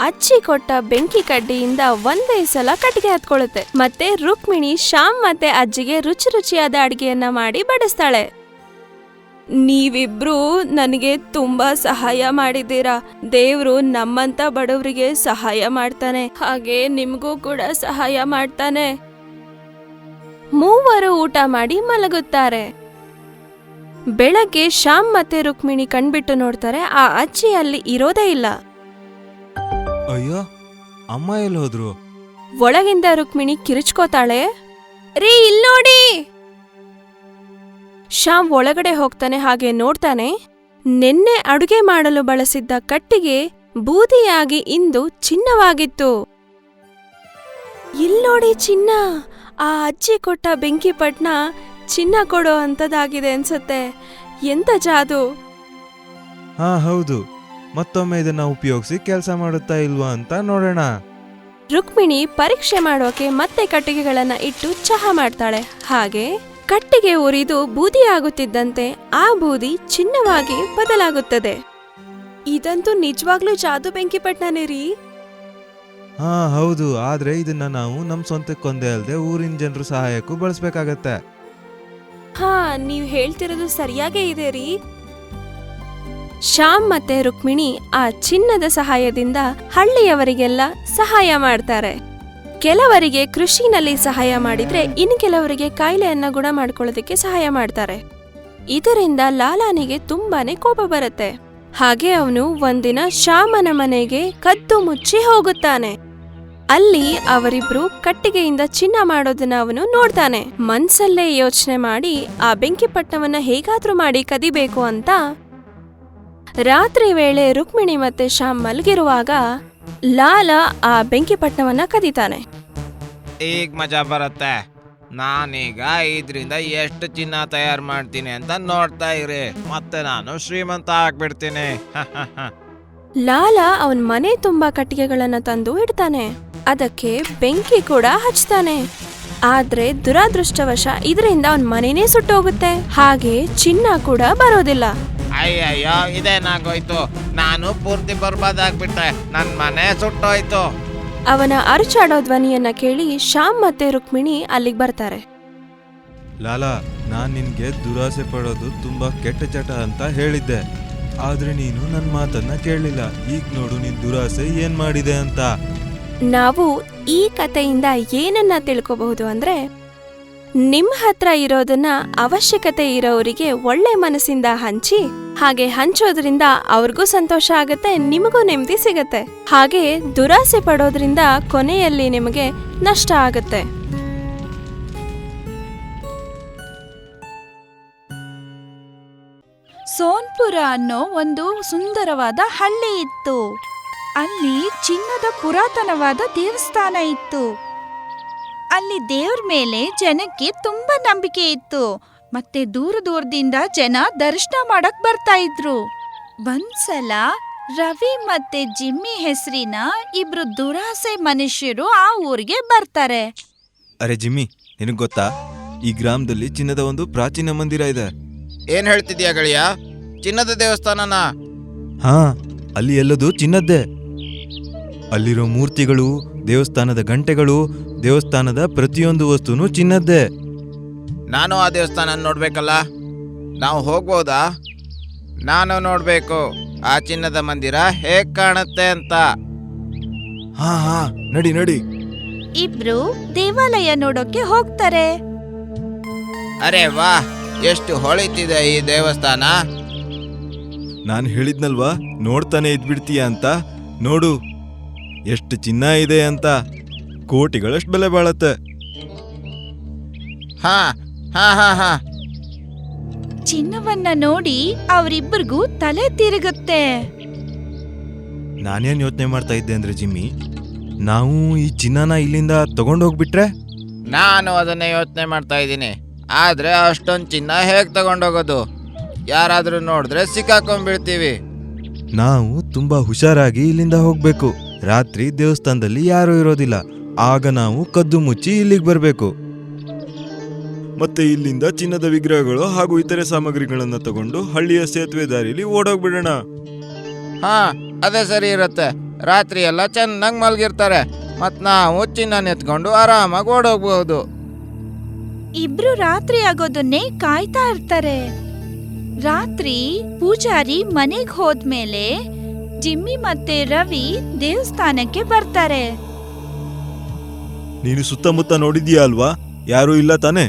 ಅಜ್ಜಿ ಕೊಟ್ಟ ಬೆಂಕಿ ಕಡ್ಡಿಯಿಂದ ಒಂದೇ ಸಲ ಕಟ್ಟಿಗೆ ಹತ್ಕೊಳ್ಳುತ್ತೆ. ಮತ್ತೆ ರುಕ್ಮಿಣಿ ಶ್ಯಾಮ್ ಮತ್ತೆ ಅಜ್ಜಿಗೆ ರುಚಿ ರುಚಿಯಾದ ಅಡಿಗೆಯನ್ನ ಮಾಡಿ ಬಡಿಸ್ತಾಳೆ. ನೀವಿಬ್ರು ನನಗೆ ತುಂಬಾ ಸಹಾಯ ಮಾಡಿದ್ದೀರಾ. ದೇವ್ರು ನಮ್ಮಂತ ಬಡವರಿಗೆ ಸಹಾಯ ಮಾಡ್ತಾನೆ, ಹಾಗೆ ನಿಮ್ಗೂ ಕೂಡ ಸಹಾಯ ಮಾಡ್ತಾನೆ. ಮೂವರು ಊಟ ಮಾಡಿ ಮಲಗುತ್ತಾರೆ. ಬೆಳಗ್ಗೆ ಶ್ಯಾಮ್ ಮತ್ತೆ ರುಕ್ಮಿಣಿ ಕಣ್ಬಿಟ್ಟು ನೋಡ್ತಾರೆ, ಆ ಅಜ್ಜಿ ಅಲ್ಲಿ ಇರೋದೇ ಇಲ್ಲ. ಅಯ್ಯೋ, ಅಮ್ಮ ಎಲ್ಲಿ ಹೋದ್ರು? ಒಳಗಿಂದ ರುಕ್ಮಿಣಿ ಕಿರುಚ್ಕೋತಾಳೆ, ರೀ ಇಲ್ ನೋಡಿ. ಶ್ಯಾಮ್ ಒಳಗಡೆ ಹೋಗ್ತಾನೆ. ಹಾಗೆ ನೋಡ್ತಾನೆ, ನಿನ್ನೆ ಅಡುಗೆ ಮಾಡಲು ಬಳಸಿದ್ದ ಕಟ್ಟಿಗೆ ಬೂದಿಯಾಗಿ ಇಂದು ಚಿನ್ನವಾಗಿತ್ತು. ಇಲ್ ನೋಡಿ ಚಿನ್ನ. ಆ ಅಜ್ಜಿ ಕೊಟ್ಟ ಬೆಂಕಿ ಪಟ್ನ ಚಿನ್ನ ಕೊಡೋ ಅಂತದಾಗಿದೆ ಅನ್ಸತ್ತೆ. ಎಂತ ಜಾದು! ಹಾ ಹೌದು, ಮತ್ತೊಮ್ಮೆ ಇದನ್ನ ಉಪಯೋಗಿಸಿ ಕೆಲಸ ಮಾಡುತ್ತಾ ಇಲ್ವಾ ಅಂತ ನೋಡೋಣ. ರುಕ್ಮಿಣಿ ಪರೀಕ್ಷೆ ಮಾಡೋಕೆ ಮತ್ತೆ ಕಟ್ಟಿಗೆಗಳನ್ನ ಇಟ್ಟು ಚಹಾ ಮಾಡ್ತಾಳೆ. ಹಾಗೆ ಕಟ್ಟಿಗೆ ಉರಿದು ಬೂದಿ ಆಗುತ್ತಿದ್ದಂತೆ ಆ ಬೂದಿ ಚಿನ್ನವಾಗಿ ಬದಲಾಗುತ್ತದೆ. ಇದಂತೂ ನಿಜವಾಗ್ಲೂ ಜಾದು ಬೆಂಕಿ ಪಟ್ನಾನೇ ರೀ. ಹಾ ಹೌದು, ಆದ್ರೆ ಇದನ್ನ ನಾವು ನಮ್ ಸ್ವಂತಕ್ಕೊಂದೇ ಅಲ್ಲದೆ ಊರಿನ ಜನರ ಸಹಾಯಕ್ಕೂ ಬಳಸ್ಬೇಕಾಗತ್ತೆ. ಹಾ, ನೀವ್ ಹೇಳ್ತಿರೋದು ಸರಿಯಾಗೇ ಇದೆ ರೀ. ಶ್ಯಾಮ್ ಮತ್ತೆ ರುಕ್ಮಿಣಿ ಆ ಚಿನ್ನದ ಸಹಾಯದಿಂದ ಹಳ್ಳಿಯವರಿಗೆಲ್ಲ ಸಹಾಯ ಮಾಡ್ತಾರೆ. ಕೆಲವರಿಗೆ ಕೃಷಿನಲ್ಲಿ ಸಹಾಯ ಮಾಡಿದ್ರೆ ಇನ್ನು ಕೆಲವರಿಗೆ ಕಾಯಿಲೆಯನ್ನ ಗುಣ ಮಾಡ್ಕೊಳ್ಳೋದಕ್ಕೆ ಸಹಾಯ ಮಾಡ್ತಾರೆ. ಇದರಿಂದ ಲಾಲಾನಿಗೆ ತುಂಬಾನೇ ಕೋಪ ಬರುತ್ತೆ. ಹಾಗೆ ಅವನು ಒಂದಿನ ಶ್ಯಾಮನ ಮನೆಗೆ ಕದ್ದು ಮುಚ್ಚಿ ಹೋಗುತ್ತಾನೆ. ಅಲ್ಲಿ ಅವರಿಬ್ರು ಕಟ್ಟಿಗೆಯಿಂದ ಚಿನ್ನ ಮಾಡೋದನ್ನ ಅವನು ನೋಡ್ತಾನೆ. ಮನ್ಸಲ್ಲೇ ಯೋಚನೆ ಮಾಡಿ ಆ ಬೆಂಕಿಪಟ್ಟಣವನ್ನ ಹೇಗಾದ್ರೂ ಮಾಡಿ ಕದಿಬೇಕು ಅಂತ ರಾತ್ರಿ ವೇಳೆ ರುಕ್ಮಿಣಿ ಮತ್ತೆ ಶ್ಯಾಮ್ ಮಲಗಿರುವಾಗ ಲಾಲ ಆ ಬೆಂಕಿಪಟ್ಟಣವನ್ನ ಕದೀತಾನೆ. ಈಗ ಮಜಾ ಬರುತ್ತೆ. ನಾನೀಗ ಇದರಿಂದ ಎಷ್ಟು ಚಿನ್ನ ತಯಾರು ಮಾಡ್ತೀನಿ ಅಂತ ನೋಡ್ತಾ ಇರಿ. ಮತ್ತೆ ನಾನು ಶ್ರೀಮಂತ ಆಗ್ಬಿಡ್ತೀನಿ. ಲಾಲ ಅವನ್ ಮನೆ ತುಂಬಾ ಕಟ್ಟಿಗೆಗಳನ್ನ ತಂದು ಇಡ್ತಾನೆ. ಅದಕ್ಕೆ ಬೆಂಕಿ ಕೂಡ ಹಚ್ತಾನೆ. ಆದ್ರೆ ದುರಾದೃಷ್ಟವಶ ಇದರಿಂದ ಅವನ್ ಮನೆನೇ ಸುಟ್ಟೋಗುತ್ತೆ. ಹಾಗೆ ಚಿನ್ನ ಕೂಡ ಬರೋದಿಲ್ಲ. ಅಯ್ಯಯ್ಯೋ, ಇದೇನಾಗೋಯ್ತು? ನಾನು ಪೂರ್ತಿ ಬರ್ಬಾದಾಗ್ಬಿಟ್ಟೆ. ನನ್ ಮನೆ ಸುಟ್ಟೋಯ್ತು. ಅವನ ಅರಚಾಡೋ ಧ್ವನಿಯನ್ನ ಕೇಳಿ ಶ್ಯಾಮ್ ಮತ್ತೆ ರುಕ್ಮಿಣಿ ಅಲ್ಲಿಗೆ ಬರ್ತಾರೆ. ಲಾಲಾ, ನಾನ್ ನಿನ್ಗೆ ದುರಾಸೆ ಪಡೋದು ತುಂಬಾ ಕೆಟ್ಟ ಚಟ ಅಂತ ಹೇಳಿದ್ದೆ, ಆದ್ರೆ ನೀನು ನನ್ ಮಾತನ್ನ ಕೇಳಲಿಲ್ಲ. ಈಗ ನೋಡು ನಿನ್ ದುರಾಸೆ ಏನ್ ಮಾಡಿದೆ ಅಂತ. ನಾವು ಈ ಕಥೆಯಿಂದ ಏನನ್ನ ತಿಳ್ಕೋಬಹುದು ಅಂದ್ರೆ, ನಿಮ್ ಹತ್ರ ಇರೋದನ್ನ ಅವಶ್ಯಕತೆ ಇರೋರಿಗೆ ಒಳ್ಳೆ ಮನಸ್ಸಿಂದ ಹಂಚಿ, ಹಾಗೆ ಹಂಚೋದ್ರಿಂದ ಅವ್ರಿಗೂ ಸಂತೋಷ ಆಗತ್ತೆ, ನಿಮಗೂ ನೆಮ್ಮದಿ ಸಿಗತ್ತೆ. ಹಾಗೆ ದುರಾಸೆ ಪಡೋದ್ರಿಂದ ಕೊನೆಯಲ್ಲಿ ನಿಮಗೆ ನಷ್ಟ ಆಗತ್ತೆ. ಸೋನ್ಪುರ ಅನ್ನೋ ಒಂದು ಸುಂದರವಾದ ಹಳ್ಳಿ ಇತ್ತು. ಅಲ್ಲಿ ಚಿನ್ನದ ಪುರಾತನವಾದ ದೇವಸ್ಥಾನ ಇತ್ತು. ಅಲ್ಲಿ ದೇವ್ರ ಮೇಲೆ ಜನಕ್ಕೆ ತುಂಬಾ ನಂಬಿಕೆ ಇತ್ತು. ಮತ್ತೆ ದೂರ ದೂರದಿಂದ ಜನ ದರ್ಶನ ಮಾಡಕ್ ಬರ್ತಾ ಇದ್ರು. ಒಂದ್ಸಲ ರವಿ ಮತ್ತೆ ಜಿಮ್ಮಿ ಹೆಸರಿನ ಇಬ್ರು ದುರಾಸೆ ಮನುಷ್ಯರು ಆ ಊರಿಗೆ ಬರ್ತಾರೆ. ಅರೆ ಜಿಮ್ಮಿ, ನಿನಗ್ ಗೊತ್ತಾ, ಈ ಗ್ರಾಮದಲ್ಲಿ ಚಿನ್ನದ ಒಂದು ಪ್ರಾಚೀನ ಮಂದಿರ ಇದೆ. ಏನ್ ಹೇಳ್ತಿದ್ಯಾ ಗೆಳೆಯ? ಚಿನ್ನದ ದೇವಸ್ಥಾನನ? ಹಾ, ಅಲ್ಲಿ ಎಲ್ಲದೂ ಚಿನ್ನದ್ದೇ. ಅಲ್ಲಿರೋ ಮೂರ್ತಿಗಳು, ದೇವಸ್ಥಾನದ ಗಂಟೆಗಳು, ದೇವಸ್ಥಾನದ ಪ್ರತಿಯೊಂದು ವಸ್ತುನೂ ಚಿನ್ನದ್ದೇ. ನಾನು ಆ ದೇವಸ್ಥಾನ ನೋಡ್ಬೇಕಲ್ಲ, ನಾವು ಹೋಗ್ಬೋದಾ? ನಾನು ನೋಡ್ಬೇಕು ಆ ಚಿನ್ನದ ಮಂದಿರ ಹೇಗ್ ಕಾಣುತ್ತೆ ಅಂತ. ಹಾ ಹಾ, ನಡಿ ನಡಿ. ಇಬ್ರು ದೇವಾಲಯ ನೋಡೋಕೆ ಹೋಗ್ತಾರೆ. ಅರೆ ವಾ, ಎಷ್ಟು ಹೊಳಿತಿದೆ ಈ ದೇವಸ್ಥಾನ. ನಾನು ಹೇಳಿದ್ನಲ್ವಾ, ನೋಡ್ತಾನೆ ಇದ್ಬಿಡ್ತೀಯ ಅಂತ. ನೋಡು ಎಷ್ಟು ಚಿನ್ನ ಇದೆ ಅಂತ. ಕೋಟಿಗಳಷ್ಟು ಬೆಲೆ ಬಾಳತ್ತೆ. ಹಾ ಹಾ ಹಾ ಹಾ ಚಿನ್ನವನ್ನ ನೋಡಿ ಅವರಿಬ್ಬರಿಗೂ ತಲೆ ತಿರುಗುತ್ತೆ. ನಾನೇನ್ ಯೋಚನೆ ಮಾಡ್ತಾ ಇದ್ದೆ ಅಂದ್ರೆ ಜಿಮ್ಮಿ, ನಾವು ಈ ಚಿನ್ನನ ಇಲ್ಲಿಂದ ತಗೊಂಡೋಗ್ಬಿಟ್ರೆ? ನಾನು ಅದನ್ನೇ ಯೋಚನೆ ಮಾಡ್ತಾ ಇದ್ದೀನಿ. ಆದ್ರೆ ಅಷ್ಟೊಂದು ಚಿನ್ನ ಹೇಗ್ ತಗೊಂಡೋಗೋದು? ಯಾರಾದ್ರೂ ನೋಡಿದ್ರೆ ಸಿಕ್ಕಾಕೊಂಡ್ಬಿಡ್ತೀವಿ. ನಾವು ತುಂಬಾ ಹುಷಾರಾಗಿ ಇಲ್ಲಿಂದ ಹೋಗ್ಬೇಕು. ರಾತ್ರಿ ದೇವಸ್ಥಾನದಲ್ಲಿ ಯಾರೂ ಇರೋದಿಲ್ಲ. ಆಗ ನಾವು ಕದ್ದು ಮುಚ್ಚಿ ಇಲ್ಲಿಗೆ ಬರಬೇಕು. ಮತ್ತೆ ಇಲ್ಲಿಂದ ಚಿನ್ನದ ವಿಗ್ರಹಗಳು ಹಾಗೂ ಇತರೆ ಸಾಮಗ್ರಿಗಳನ್ನ ತಗೊಂಡು ಹಳ್ಳಿಯ ಸೇತುವೆ ದಾರಿಲಿ ಓಡೋಗ್ಬಿಡೋಣ. ಹಾ, ಅದೇ ಸರಿ ಇರುತ್ತೆ. ರಾತ್ರಿ ಎಲ್ಲ ಚೆನ್ನಾಗಿ ಮಲಗಿರ್ತಾರೆ. ಮತ್ ನಾವು ಚಿನ್ನ ನೆತ್ಕೊಂಡು ಆರಾಮಾಗಿ ಓಡೋಗ್ಬಹುದು. ಇಬ್ರು ರಾತ್ರಿ ಆಗೋದನ್ನೇ ಕಾಯ್ತಾ ಇರ್ತಾರೆ. ರಾತ್ರಿ ಪೂಜಾರಿ ಮನೆಗ್ ಹೋದ್ಮೇಲೆ ಜಿಮ್ಮಿ ಮತ್ತೆ ರವಿ ದೇವಸ್ಥಾನಕ್ಕೆ ಬರ್ತಾರೆ. ನೀನು ಸುತ್ತಮುತ್ತ ನೋಡಿದ್ಯಾ ಅಲ್ವಾ? ಯಾರೂ ಇಲ್ಲ ತಾನೆ?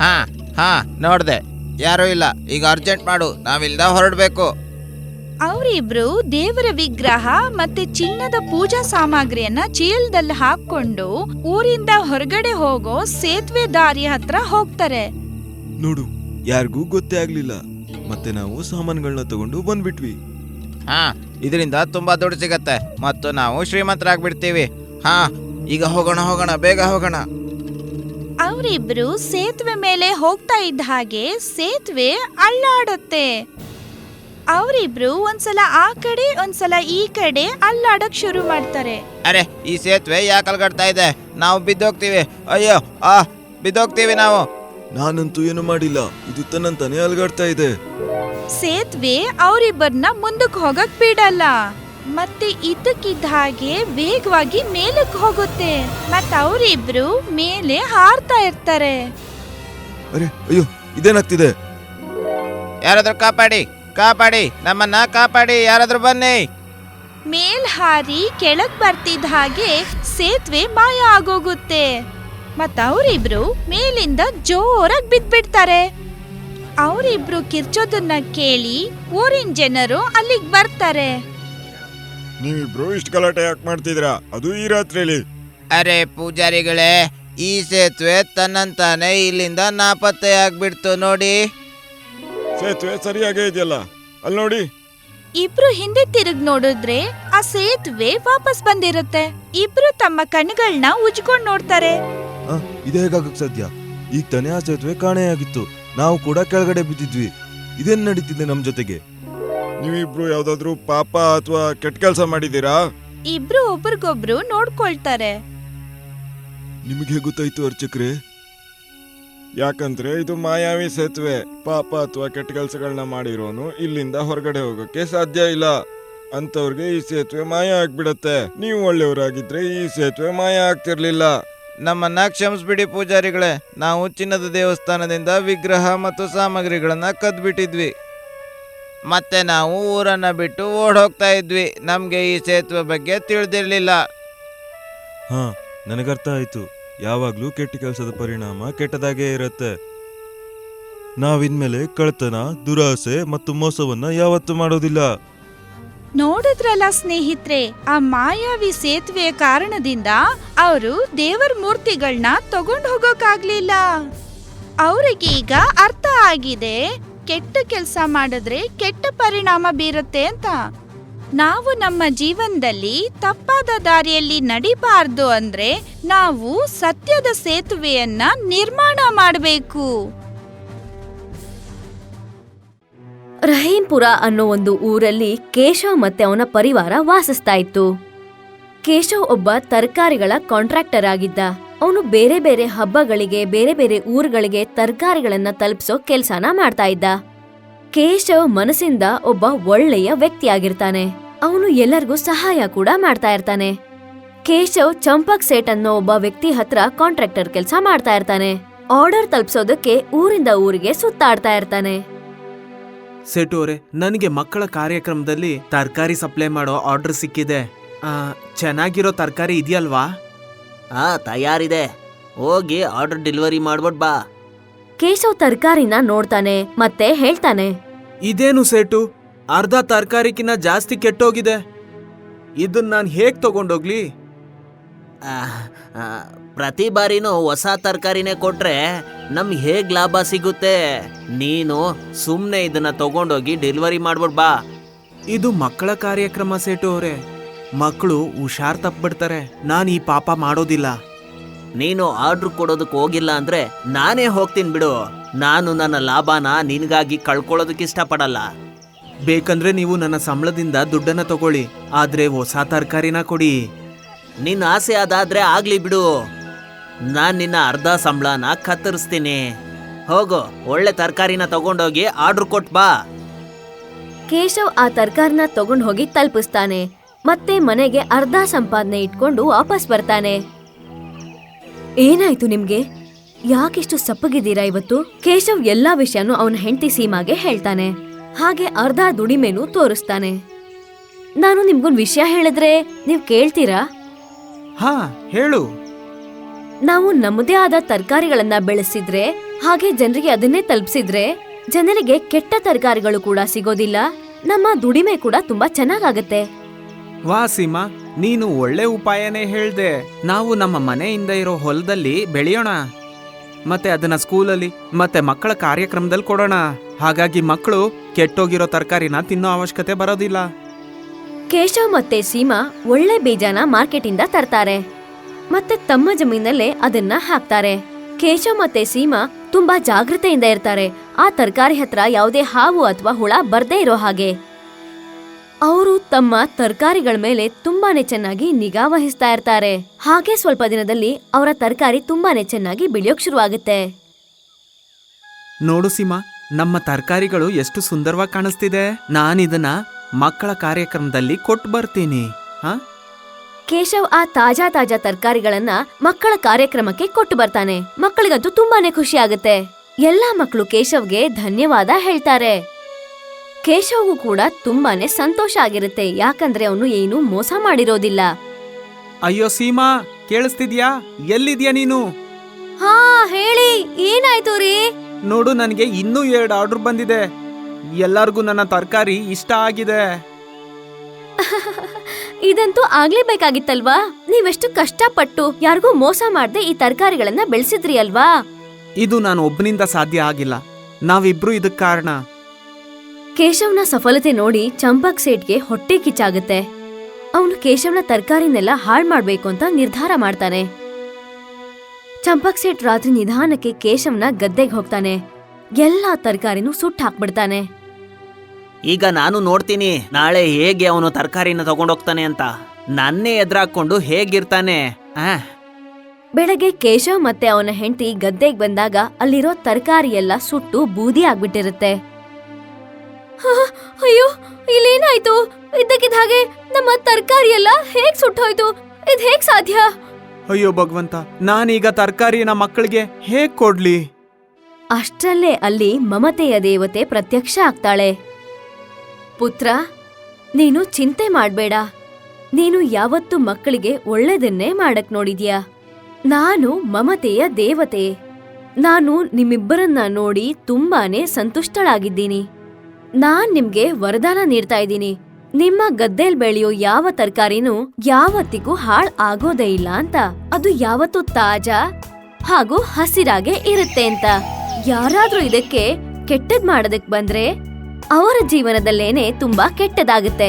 ಹಾ ಹಾ ನೋಡ್ದೆ, ಯಾರೂ ಇಲ್ಲ. ಈಗ ಅರ್ಜೆಂಟ್ ಮಾಡು, ನಾವಿಲ್ದ ಹೊರಡ್ಬೇಕು. ಅವರಿಬ್ರು ದೇವರ ವಿಗ್ರಹ ಮತ್ತೆ ಚಿನ್ನದ ಪೂಜಾ ಸಾಮಗ್ರಿಯನ್ನ ಚೀಲದಲ್ಲಿ ಹಾಕೊಂಡು ಊರಿಂದ ಹೊರಗಡೆ ಹೋಗೋ ಸೇತುವೆ ದಾರಿ ಹತ್ರ ಹೋಗ್ತಾರೆ. ನೋಡು, ಯಾರಿಗೂ ಗೊತ್ತೇ ಆಗ್ಲಿಲ್ಲ. ಮತ್ತೆ ನಾವು ಸಾಮಾನುಗಳನ್ನ ತಗೊಂಡು ಬಂದ್ಬಿಟ್ವಿ. ಹಾ, ಇದರಿಂದ ತುಂಬಾ ದುಡ್ಡು ಸಿಗತ್ತೆ ಮತ್ತು ನಾವು ಶ್ರೀಮಂತರಾಗ್ಬಿಡ್ತೀವಿ. ಹಾ, ಈಗ ಹೋಗೋಣ, ಬೇಗ ಹೋಗೋಣ. ಅವರಿಬ್ರು ಸೇತುವೆ ಮೇಲೆ ಹೋಗ್ತಾ ಇದ್ದ ಹಾಗೆ ಸೇತುವೆ ಅಲ್ಲಾಡುತ್ತೆ. ಅವರಿಬ್ರು ಒಂದ್ಸಲ ಆ ಕಡೆ ಒಂದ್ಸಲ ಈ ಕಡೆ ಅಲ್ಲಾಡಕ್ ಶುರು ಮಾಡ್ತಾರೆ. ಅರೆ, ಈ ಸೇತುವೆ ಯಾಕೆ ಅಲ್ಗಾಡ್ತಾ ಇದೆ? ನಾವು ಬಿದ್ದೋಗ್ತೀವಿ. ಅಯ್ಯೋ, ಬಿದ್ದೋಗ್ತೀವಿ ನಾವು. ನಾನಂತೂ ಏನು ಮಾಡಿಲ್ಲ, ಇದು ತನ್ನಂತಾನೆ ಅಲ್ಗಾಡ್ತಾ ಇದೆ. ಸೇತುವೆ ಅವರಿಬ್ಬರನ್ನ ಮುಂದಕ್ಕೆ ಹೋಗಕ್ ಬಿಡಲ್ಲ. ಮತ್ತೆ ಇದ್ದಕ್ಕಿದ್ದ ಹಾಗೆ ವೇಗವಾಗಿ ಮೇಲಕ್ಕೆ ಹೋಗುತ್ತೆ. ಮತ್ತ ಅವರಿಬ್ರು ಮೇಲೆ ಹಾರ್ತಾ ಇರ್ತಾರೆ. ಅರೆ ಅಯ್ಯೋ, ಇದೇನಾಗ್ತಿದೆ? ಯಾರಾದ್ರೂ ಕಾಪಾಡಿ, ನಮ್ಮನ್ನ ಕಾಪಾಡಿ, ಯಾರಾದ್ರೂ ಬನ್ನಿ. ಮೇಲ್ ಹಾರಿ ಕೆಳಗ್ ಬರ್ತಿದ್ದ ಹಾಗೆ ಸೇತುವೆ ಮಾಯ ಆಗೋಗುತ್ತೆ. ಮತ್ತ ಅವರಿಬ್ರು ಮೇಲಿಂದ ಜೋರಾಗಿ ಬಿದ್ಬಿಡ್ತಾರೆ. ಅವರಿಬ್ರು ಕಿರ್ಚೋದನ್ನ ಕೇಳಿ ಊರಿನ ಜನರು ಅಲ್ಲಿಗೆ ಬರ್ತಾರೆ. ನೀವಿಬ್ರು ಇಷ್ಟು ಗಲಾಟೆ ಯಾಕೆ ಮಾಡ್ತಿದ್ರಾ? ಅದು ಈ ರಾತ್ರಿಯಲ್ಲಿ. ಅರೆ ಪೂಜಾರಿಗಳೇ, ಈ ಸೇತುವೆ ತನ್ನಂತಾನೆ ಇಲ್ಲಿಂದ ನಾಪತ್ತೆ ಆಗ್ಬಿಡ್ತು ನೋಡಿ. ಸೇತುವೆ ಸರಿಯಾಗೇ ಇದೆಯಲ್ಲ, ಅಲ್ಲಿ ನೋಡಿ. ಇಬ್ರು ಹಿಂದೆ ತಿರುಗ್ ನೋಡಿದ್ರೆ ಆ ಸೇತುವೆ ವಾಪಸ್ ಬಂದಿರುತ್ತೆ. ಇಬ್ರು ತಮ್ಮ ಕಣ್ಣುಗಳನ್ನ ಉಜ್ಕೊಂಡ್ ನೋಡ್ತಾರೆ. ಇದೇ ಹೇಗಾಗಕ್ ಸಾಧ್ಯ? ಈಗ ತಾನೇ ಆ ಸೇತುವೆ ಕಾಣೆಯಾಗಿತ್ತು, ನಾವು ಕೂಡ ಕೆಳಗಡೆ ಬಿದ್ದಿದ್ವಿ. ಇದೇನ್ ನಡೀತಿದೆ ನಮ್ ಜೊತೆಗೆ? ನೀವಿಬ್ರು ಯಾವ್ದಾದ್ರು ಪಾಪ ಅಥವಾ ಕೆಟ್ಟ ಕೆಲಸ ಮಾಡಿದೀರಾ? ಇಬ್ರು ಒಬ್ರಿಗೊಬ್ರು ನೋಡ್ಕೊಳ್ತಾರೆ. ನಿಮಗೆ ಗೊತ್ತಾಯ್ತು ಅರ್ಚಕ್ರೆ? ಯಾಕಂದ್ರೆ ಇದು ಮಾಯಾವಿ ಸೇತುವೆ. ಪಾಪ ಅಥವಾ ಕೆಟ್ಟ ಕೆಲಸಗಳನ್ನ ಮಾಡಿರೋನು ಇಲ್ಲಿಂದ ಹೊರಗಡೆ ಹೋಗಕ್ಕೆ ಸಾಧ್ಯ ಇಲ್ಲ. ಅಂತವ್ರಿಗೆ ಈ ಸೇತುವೆ ಮಾಯ ಆಗ್ಬಿಡತ್ತೆ. ನೀವು ಒಳ್ಳೆಯವರಾಗಿದ್ರೆ ಈ ಸೇತುವೆ ಮಾಯ ಆಗ್ತಿರ್ಲಿಲ್ಲ. ನಮ್ಮನ್ನ ಕ್ಷಮಿಸ್ಬಿಡಿ ಪೂಜಾರಿಗಳೇ. ನಾವು ಚಿನ್ನದ ದೇವಸ್ಥಾನದಿಂದ ವಿಗ್ರಹ ಮತ್ತು ಸಾಮಗ್ರಿಗಳನ್ನ ಕದ್ಬಿಟ್ಟಿದ್ವಿ. ಮತ್ತೆ ನಾವು ಊರನ್ನ ಬಿಟ್ಟು ಓಡ್ ಹೋಗ್ತಾ ಇದ್ವಿ. ನಮ್ಗೆ ಈ ಸೇತುವೆ ಬಗ್ಗೆ ತಿಳಿದಿರ್ಲಿಲ್ಲ. ಹಾ, ನನಗರ್ಥ ಆಯ್ತು. ಯಾವಾಗ್ಲೂ ಕೆಟ್ಟ ಕೆಲಸದ ಪರಿಣಾಮ ಕೆಟ್ಟದಾಗೇ ಇರತ್ತೆ. ನಾವಿನ್ಮೇಲೆ ಕಳ್ತನ, ದುರಾಸೆ ಮತ್ತು ಮೋಸವನ್ನ ಯಾವತ್ತೂ ಮಾಡೋದಿಲ್ಲ. ನೋಡಿದ್ರಲ್ಲ ಸ್ನೇಹಿತರೆ, ಆ ಮಾಯಾವಿ ಸೇತುವೆಯ ಕಾರಣದಿಂದ ಅವರು ದೇವರ ಮೂರ್ತಿಗಳನ್ನ ತಗೊಂಡು ಹೋಗೋಕಾಗ್ಲಿಲ್ಲ. ಅವ್ರಿಗೀಗ ಅರ್ಥ ಆಗಿದೆ, ಕೆಟ್ಟ ಕೆಲಸ ಮಾಡಿದ್ರೆ ಕೆಟ್ಟ ಪರಿಣಾಮ ಬೀರುತ್ತೆ ಅಂತ. ನಾವು ನಮ್ಮ ಜೀವನದಲ್ಲಿ ತಪ್ಪಾದ ದಾರಿಯಲ್ಲಿ ನಡಿಬಾರ್ದು ಅಂದ್ರೆ ನಾವು ಸತ್ಯದ ಸೇತುವೆಯನ್ನ ನಿರ್ಮಾಣ ಮಾಡಬೇಕು. ರಹೀಂಪುರ ಅನ್ನೋ ಒಂದು ಊರಲ್ಲಿ ಕೇಶವ್ ಮತ್ತೆ ಅವನ ಪರಿವಾರ ವಾಸಿಸ್ತಾ ಇತ್ತು. ಕೇಶವ್ ಒಬ್ಬ ತರಕಾರಿಗಳ ಕಾಂಟ್ರಾಕ್ಟರ್ ಆಗಿದ್ದ. ಅವನು ಬೇರೆ ಬೇರೆ ಹಬ್ಬಗಳಿಗೆ, ಬೇರೆ ಬೇರೆ ಊರುಗಳಿಗೆ ತರಕಾರಿಗಳನ್ನ ತಲುಪಿಸೋ ಕೆಲ್ಸನ ಮಾಡ್ತಾ ಇದ್ದ. ಕೇಶವ್ ಮನಸ್ಸಿಂದ ಒಬ್ಬ ಒಳ್ಳೆಯ ವ್ಯಕ್ತಿಯಾಗಿರ್ತಾನೆ. ಅವನು ಎಲ್ಲರಿಗೂ ಸಹಾಯ ಕೂಡ ಮಾಡ್ತಾ ಇರ್ತಾನೆ. ಕೇಶವ್ ಚಂಪಕ್ ಸೇಠ್ ಅನ್ನೋ ಒಬ್ಬ ವ್ಯಕ್ತಿ ಹತ್ರ ಕಾಂಟ್ರಾಕ್ಟರ್ ಕೆಲ್ಸ ಮಾಡ್ತಾ ಇರ್ತಾನೆ. ಆರ್ಡರ್ ತಲುಪಿಸೋದಕ್ಕೆ ಊರಿಂದ ಊರಿಗೆ ಸುತ್ತಾಡ್ತಾ ಇರ್ತಾನೆ. ಸೇಟು ಅವರೇ, ನನಗೆ ಮಕ್ಕಳ ಕಾರ್ಯಕ್ರಮದಲ್ಲಿ ತರಕಾರಿ ಸಪ್ಲೈ ಮಾಡೋ ಆರ್ಡರ್ ಸಿಕ್ಕಿದೆ. ಚೆನ್ನಾಗಿರೋ ತರಕಾರಿ ಇದೆಯಲ್ವಾ? ತಯಾರಿದೆ, ಹೋಗಿ ಆರ್ಡರ್ ಡೆಲಿವರಿ ಮಾಡ್ಬಿಟ್ ಬಾ. ಕೇಶವ್ ತರಕಾರಿನ ನೋಡ್ತಾನೆ ಮತ್ತೆ ಹೇಳ್ತಾನೆ, ಇದೇನು ಸೇಟು, ಅರ್ಧ ತರಕಾರಿಕಿನ್ನ ಜಾಸ್ತಿ ಕೆಟ್ಟೋಗಿದೆ. ಇದನ್ನ ನಾನು ಹೇಗ್ ತಗೊಂಡೋಗ್ಲಿ? ಪ್ರತಿ ಬಾರಿನೂ ಹೊಸ ತರಕಾರಿನೇ ಕೊಟ್ರೆ ನಮ್ಗೆ ಹೇಗ್ ಲಾಭ ಸಿಗುತ್ತೆ? ನೀನು ಸುಮ್ಮನೆ ಇದನ್ನ ತಗೊಂಡೋಗಿ ಡೆಲಿವರಿ ಮಾಡ್ಬಿಟ್ ಬಾ. ಇದು ಮಕ್ಕಳ ಕಾರ್ಯಕ್ರಮ ಸೇಟು ಅವರೇ, ಮಕ್ಕಳು ಹುಷಾರ್ ತಪ್ಪಿಬಿಡ್ತಾರೆ. ನಾನು ಈ ಪಾಪ ಮಾಡೋದಿಲ್ಲ. ನೀನು ಆರ್ಡ್ರ್ ಕೊಡೋದಕ್ಕೆ ಹೋಗಿಲ್ಲ ಅಂದ್ರೆ ನಾನೇ ಹೋಗ್ತೀನಿ ಬಿಡು. ನಾನು ನನ್ನ ಲಾಭನ ನಿನಗಾಗಿ ಕಳ್ಕೊಳ್ಳೋದಕ್ಕೆ ಇಷ್ಟಪಡಲ್ಲ. ಬೇಕಂದ್ರೆ ನೀವು ನನ್ನ ಸಂಬಳದಿಂದ ದುಡ್ಡನ್ನ ತಗೊಳ್ಳಿ, ಆದ್ರೆ ಹೊಸ ತರಕಾರಿನ ಕೊಡಿ. ನಿನ್ನ ಆಸೆ ಅದಾದ್ರೆ ಆಗ್ಲಿ ಬಿಡು. ನಾನ್ ನಿನ್ನ ಅರ್ಧ ಸಂಬಳನ ಕತ್ತರಿಸ್ತೀನಿ. ಹೋಗು, ಒಳ್ಳೆ ತರಕಾರಿನ ತಗೊಂಡೋಗಿ ಆರ್ಡರ್ ಕೊಟ್ ಬಾ. ಕೇಶವ್ ಆ ತರಕಾರಿನ ತಗೊಂಡ್ ಹೋಗಿ ತಲುಪಿಸ್ತಾನೆ. ಮತ್ತೆ ಮನೆಗೆ ಅರ್ಧ ಸಂಪಾದನೆ ಇಟ್ಕೊಂಡು ವಾಪಸ್ ಬರ್ತಾನೆ. ಏನಾಯ್ತು ನಿಮ್ಗೆ? ಯಾಕಿಷ್ಟು ಸಪ್ಪಗಿದ್ದೀರಾ ಇವತ್ತು? ಕೇಶವ್ ಎಲ್ಲಾ ವಿಷಯನೂ ಅವನ ಹೆಂಡತಿ ಸೀಮಾಗೆ ಹೇಳ್ತಾನೆ. ಹಾಗೆ ಅರ್ಧ ದುಡಿಮೆನೂ ತೋರಿಸ್ತಾನೆ. ನಾನು ನಿಮ್ಗೊಂದ್ ವಿಷಯ ಹೇಳಿದ್ರೆ ನೀವ್ ಕೇಳ್ತೀರಾ? ಹಾ, ಹೇಳು. ನಾವು ನಮ್ಮದೇ ಆದ ತರಕಾರಿಗಳನ್ನ ಬೆಳೆಸಿದ್ರೆ, ಹಾಗೆ ಜನರಿಗೆ ಅದನ್ನೇ ತಲುಪಿಸಿದ್ರೆ, ಜನರಿಗೆ ಕೆಟ್ಟ ತರಕಾರಿಗಳು ಕೂಡ ಸಿಗೋದಿಲ್ಲ. ನಮ್ಮ ದುಡಿಮೆ ಕೂಡ ತುಂಬಾ ಚೆನ್ನಾಗಾಗತ್ತೆ. ವಾ ಸೀಮಾ, ನೀನು ಒಳ್ಳೆ ಉಪಾಯನೇ ಹೇಳ್ದೆ. ನಾವು ನಮ್ಮ ಮನೆಯಿಂದ ಇರೋ ಹೊಲದಲ್ಲಿ ಬೆಳೆಯೋಣ, ಮತ್ತೆ ಅದನ್ನ ಸ್ಕೂಲಲ್ಲಿ ಮತ್ತೆ ಮಕ್ಕಳ ಕಾರ್ಯಕ್ರಮದಲ್ಲಿ ಕೊಡೋಣ. ಹಾಗಾಗಿ ಮಕ್ಕಳು ಕೆಟ್ಟೋಗಿರೋ ತರಕಾರಿನ ತಿನ್ನೋ ಅವಶ್ಯಕತೆ ಬರೋದಿಲ್ಲ. ಕೇಶವ್ ಮತ್ತೆ ಸೀಮಾ ಒಳ್ಳೆ ಬೀಜನ ಮಾರ್ಕೆಟಿಂದ ತರ್ತಾರೆ ಮತ್ತೆ ತಮ್ಮ ಜಮೀನಲ್ಲೇ ಅದನ್ನ ಹಾಕ್ತಾರೆ. ಕೇಶವ್ ಮತ್ತೆ ಸೀಮಾ ತುಂಬಾ ಜಾಗೃತೆಯಿಂದ ಇರ್ತಾರೆ. ಆ ತರಕಾರಿ ಹತ್ರ ಯಾವುದೇ ಹಾವು ಅಥವಾ ಹುಳ ಬರ್ದೇ ಇರೋ ಹಾಗೆ. ಅವರು ತಮ್ಮ ತರಕಾರಿಗಳ ಮೇಲೆ ತುಂಬಾನೇ ಚೆನ್ನಾಗಿ ನಿಗಾ ವಹಿಸ್ತಾ ಇರ್ತಾರೆ. ಹಾಗೆ ಸ್ವಲ್ಪ ದಿನದಲ್ಲಿ ಅವರ ತರಕಾರಿ ತುಂಬಾನೇ ಚೆನ್ನಾಗಿ ಬೆಳೆಯೋಕ್ ಶುರುವಾಗುತ್ತೆ. ನೋಡು ಸೀಮಾ, ನಮ್ಮ ತರಕಾರಿಗಳು ಎಷ್ಟು ಸುಂದರವಾಗಿ ಕಾಣಿಸ್ತಿದೆ. ನಾನಿದನ್ನ ಮಕ್ಕಳ ಕಾರ್ಯಕ್ರಮದಲ್ಲಿ ಕೊಟ್ಟು ಬರ್ತೀನಿ. ಹಾ, ಕೇಶವ್ ಆ ತಾಜಾ ತರಕಾರಿಗಳನ್ನ ಮಕ್ಕಳ ಕಾರ್ಯಕ್ರಮಕ್ಕೆ ಕೊಟ್ಟು ಬರ್ತಾನೆ. ಮಕ್ಕಳಿಗಂತೂ ತುಂಬಾನೇ ಖುಷಿ ಆಗುತ್ತೆ. ಎಲ್ಲಾ ಮಕ್ಕಳು ಕೇಶವ್ಗೆ ಧನ್ಯವಾದ ಹೇಳ್ತಾರೆ. ಕೇಶವ್ಗೂ ಕೂಡ ತುಂಬಾನೇ ಸಂತೋಷ ಆಗಿರುತ್ತೆ, ಯಾಕಂದ್ರೆ ಅವನು ಏನು ಮೋಸ ಮಾಡಿರೋದಿಲ್ಲ. ಅಯ್ಯೋ ಸೀಮಾ, ಕೇಳಿಸ್ತಿದ್ಯಾ? ಎಲ್ಲಿದ್ಯಾ ನೀನು? ಹಾ ಹೇಳಿ, ಏನಾಯ್ತು ರೀ? ನೋಡು, ನನಗೆ ಇನ್ನೂ 2 ಆರ್ಡರ್ ಬಂದಿದೆ. ಎಲ್ಲರಿಗೂ ನನ್ನ ತರಕಾರಿ ಇಷ್ಟ ಆಗಿದೆ. ಇದಂತೂ ಆಗ್ಲೇಬೇಕಾಗಿತ್ತಲ್ವಾ? ನೀವೆಷ್ಟು ಕಷ್ಟಪಟ್ಟು ಯಾರಿಗೂ ಮೋಸ ಮಾಡದೆ ಈ ತರಕಾರಿಗಳನ್ನ ಬೆಳೆಸಿದ್ರಿ ಅಲ್ವಾ? ಇದು ನಾನು ಒಬ್ಬನಿಂದ ಸಾಧ್ಯ ಆಗಿಲ್ಲ, ನಾವಿಬ್ರು ಇದಕ್ ಕಾರಣ. ಕೇಶವ್ನ ಸಫಲತೆ ನೋಡಿ ಚಂಪಕ್ ಸೇಟ್ಗೆ ಹೊಟ್ಟೆ ಕಿಚ್ಚಾಗುತ್ತೆ. ಅವನು ಕೇಶವ್ನ ತರಕಾರಿನೆಲ್ಲ ಹಾಳ್ ಮಾಡ್ಬೇಕು ಅಂತ ನಿರ್ಧಾರ ಮಾಡ್ತಾನೆ. ಚಂಪಕ್ ಸೇಟ್ ರಾತ್ರಿ ನಿಧಾನಕ್ಕೆ ಕೇಶವ್ನ ಗದ್ದೆಗೆ ಹೋಗ್ತಾನೆ. ಎಲ್ಲಾ ತರಕಾರಿನೂ ಸುಟ್ಟು ಹಾಕ್ಬಿಡ್ತಾನೆ. ಈಗ ನಾನು ನೋಡ್ತೀನಿ ನಾಳೆ ಹೇಗೆ ಅವನು ತರಕಾರಿನ ತಗೊಂಡೋಗ್ತಾನೆ ಅಂತ. ನನ್ನೇ ಎದುರಾಕೊಂಡು ಹೇಗಿರ್ತಾನೆ. ಬೆಳಗ್ಗೆ ಕೇಶವ್ ಮತ್ತೆ ಅವನ ಹೆಂಡತಿ ಗದ್ದೆಗೆ ಬಂದಾಗ ಅಲ್ಲಿರೋ ತರಕಾರಿ ಎಲ್ಲ ಸುಟ್ಟು ಬೂದಿ ಆಗ್ಬಿಟ್ಟಿರುತ್ತೆ. ಅಯ್ಯೋ, ಇಲ್ಲೇನಾಯ್ತು? ಇದ್ದಕ್ಕಿದ್ದ ಹಾಗೆ ನಮ್ಮ ತರಕಾರಿ ಎಲ್ಲ ಹೇಗ್ ಸುಟ್ಟೋಯ್ತು? ಇದ್ ಹೇಗ್ ಸಾಧ್ಯ? ಅಯ್ಯೋ ಭಗವಂತ, ನಾನೀಗ ತರಕಾರಿನ ಮಕ್ಕಳಿಗೆ ಹೇಗ್ ಕೊಡ್ಲಿ? ಅಷ್ಟರಲ್ಲೇ ಅಲ್ಲಿ ಮಮತೆಯ ದೇವತೆ ಪ್ರತ್ಯಕ್ಷ ಆಗ್ತಾಳೆ. ಪುತ್ರ, ನೀನು ಚಿಂತೆ ಮಾಡ್ಬೇಡ. ನೀನು ಯಾವತ್ತೂ ಮಕ್ಕಳಿಗೆ ಒಳ್ಳೆದನ್ನೇ ಮಾಡಕ್ ನೋಡಿದ್ಯಾ. ನಾನು ಮಮತೆಯ ದೇವತೆ. ನಾನು ನಿಮ್ಮಿಬ್ಬರನ್ನ ನೋಡಿ ತುಂಬಾನೇ ಸಂತುಷ್ಟಳಾಗಿದ್ದೀನಿ. ನಾನ್ ನಿಮ್ಗೆ ವರದಾನ ನೀಡ್ತಾ ಇದ್ದೀನಿ. ನಿಮ್ಮ ಗದ್ದೆಲ್ ಬೆಳೆಯೋ ಯಾವ ತರಕಾರಿನೂ ಯಾವತ್ತಿಗೂ ಹಾಳ್ ಆಗೋದೇ ಇಲ್ಲ ಅಂತ. ಅದು ಯಾವತ್ತೂ ತಾಜಾ ಹಾಗೂ ಹಸಿರಾಗೆ ಇರುತ್ತೆ ಅಂತ. ಯಾರಾದ್ರೂ ಇದಕ್ಕೆ ಕೆಟ್ಟದ್ ಮಾಡೋದಕ್ ಬಂದ್ರೆ ಅವರ ಜೀವನದಲ್ಲೇನೆ ತುಂಬಾ ಕೆಟ್ಟದಾಗುತ್ತೆ.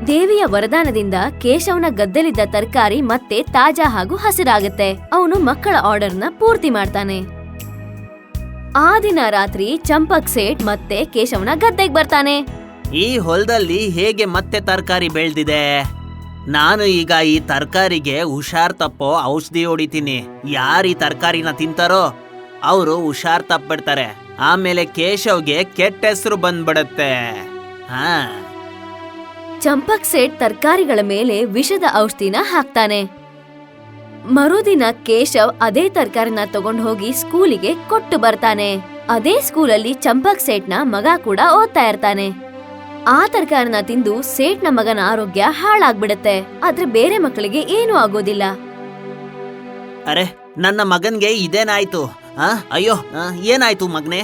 ದೇವಿಯ ವರದಾನದಿಂದ ಕೇಶವ್ನ ಗದ್ದೆಲಿದ್ದ ತರಕಾರಿ ಮತ್ತೆ ತಾಜಾ ಹಾಗೂ ಹಸಿರಾಗುತ್ತೆ. ಅವನು ಮಕ್ಕಳ ಆರ್ಡರ್ನ ಪೂರ್ತಿ ಮಾಡ್ತಾನೆ. ಆ ದಿನ ರಾತ್ರಿ ಚಂಪಕ್ ಸೇಟ್ ಮತ್ತೆ ಕೇಶವ್ನ ಗದ್ದೆಗೆ ಬರ್ತಾನೆ. ಈ ಹೊಲದಲ್ಲಿ ಹೇಗೆ ಮತ್ತೆ ತರಕಾರಿ ಬೆಳೆದಿದೆ? ನಾನು ಈಗ ಈ ತರಕಾರಿಗೆ ಹುಷಾರ್ ತಪ್ಪೋ ಔಷಧಿ ಹೊಡಿತೀನಿ. ಯಾರು ಈ ತರಕಾರಿನ ತಿಂತಾರೋ ಅವರು ಹುಷಾರ್ ತಪ್ಪಿಡ್ತಾರೆ. ಆಮೇಲೆ ಕೇಶವ್ಗೆ ಕೆಟ್ಟ ಹೆಸರು ಬಂದ್ಬಿಡತ್ತೆ. ಚಂಪಕ್ ಸೇಟ್ ತರಕಾರಿಗಳ ಮೇಲೆ ವಿಷದ ಔಷಧಿನ ಹಾಕ್ತಾನೆ. ಮರುದಿನ ಕೇಶವ್ ಅದೇ ತರಕಾರಿನ ತಗೊಂಡ್ ಹೋಗಿ ಸ್ಕೂಲಿಗೆ ಕೊಟ್ಟು ಬರ್ತಾನೆ. ಅದೇ ಸ್ಕೂಲಲ್ಲಿ ಚಂಪಕ್ ಸೇಟ್ನ ಮಗ ಕೂಡ ಓದ್ತಾ ಇರ್ತಾನೆ. ಆ ತರಕಾರಿನ ತಿಂದು ಸೇಟ್ನ ಮಗನ ಆರೋಗ್ಯ ಹಾಳಾಗ್ಬಿಡತ್ತೆ. ಆದ್ರೆ ಬೇರೆ ಮಕ್ಕಳಿಗೆ ಏನೂ ಆಗೋದಿಲ್ಲ. ಅರೆ, ನನ್ನ ಮಗನ್ಗೆ ಇದೇನಾಯ್ತು? ಅಯ್ಯೋ, ಏನಾಯ್ತು ಮಗನೇ?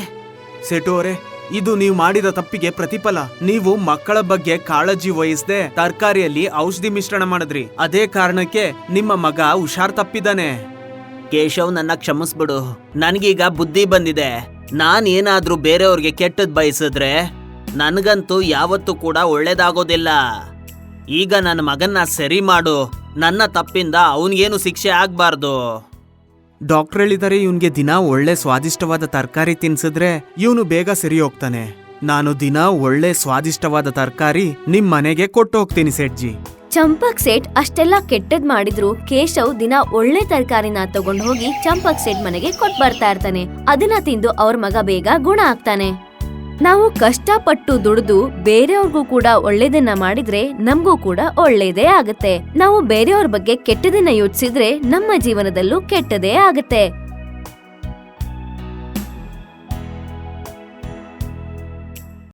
ಸೇಟು ಅವರೇ, ಇದು ನೀವು ಮಾಡಿದ ತಪ್ಪಿಗೆ ಪ್ರತಿಫಲ. ನೀವು ಮಕ್ಕಳ ಬಗ್ಗೆ ಕಾಳಜಿ ವಹಿಸದೆ ತರಕಾರಿಯಲ್ಲಿ ಔಷಧಿ ಮಿಶ್ರಣ ಮಾಡಿದ್ರಿ. ಅದೇ ಕಾರಣಕ್ಕೆ ನಿಮ್ಮ ಮಗ ಹುಷಾರ್ ತಪ್ಪಿದ್ದಾನೆ. ಕೇಶವ್, ನನ್ನ ಕ್ಷಮಿಸ್ಬಿಡು. ನನ್ಗೀಗ ಬುದ್ಧಿ ಬಂದಿದೆ. ನಾನ್ ಏನಾದ್ರೂ ಬೇರೆಯವ್ರಿಗೆ ಕೆಟ್ಟದ್ ಬಯಸಿದ್ರೆ ನನ್ಗಂತೂ ಯಾವತ್ತೂ ಕೂಡ ಒಳ್ಳೇದಾಗೋದಿಲ್ಲ. ಈಗ ನನ್ನ ಮಗನ್ನ ಸರಿ ಮಾಡು. ನನ್ನ ತಪ್ಪಿಂದ ಅವನಿಗೇನು ಶಿಕ್ಷೆ ಆಗ್ಬಾರ್ದು. ಡಾಕ್ಟರ್ ಹೇಳಿದ್ದಾರೆ ಇವನ್ಗೆ ದಿನ ಒಳ್ಳೆ ಸ್ವಾದಿಷ್ಟವಾದ ತರಕಾರಿ ತಿನ್ಸಿದ್ರೆ ಇವನು ಬೇಗ ಸರಿ ಹೋಗ್ತಾನೆ. ನಾನು ದಿನ ಒಳ್ಳೆ ಸ್ವಾದಿಷ್ಟವಾದ ತರಕಾರಿ ನಿಮ್ ಮನೆಗೆ ಕೊಟ್ಟು ಹೋಗ್ತೀನಿ ಸೇಠ್ಜಿ. ಚಂಪಕ್ ಸೇಠ್ ಅಷ್ಟೆಲ್ಲ ಕೆಟ್ಟದ್ ಮಾಡಿದ್ರು ಕೇಶವ್ ದಿನ ಒಳ್ಳೆ ತರಕಾರಿನ ತಗೊಂಡ್ ಹೋಗಿ ಚಂಪಕ್ ಸೇಠ್ ಮನೆಗೆ ಕೊಟ್ ಬರ್ತಾ ಇರ್ತಾನೆ. ಅದನ್ನ ತಿಂದು ಅವ್ರ ಮಗ ಬೇಗ ಗುಣ ಆಗ್ತಾನೆ. ನಾವು ಕಷ್ಟಪಟ್ಟು ದುಡಿದು ಬೇರೆಯವ್ರಿಗೂ ಕೂಡ ಒಳ್ಳೇದನ್ನ ಮಾಡಿದ್ರೆ ನಮ್ಗೂ ಕೂಡ ಒಳ್ಳೇದೇ ಆಗತ್ತೆ. ನಾವು ಬೇರೆಯವ್ರ ಬಗ್ಗೆ ಕೆಟ್ಟದನ್ನ ಯೋಚಿಸಿದ್ರೆ ನಮ್ಮ ಜೀವನದಲ್ಲೂ ಕೆಟ್ಟದೇ ಆಗತ್ತೆ.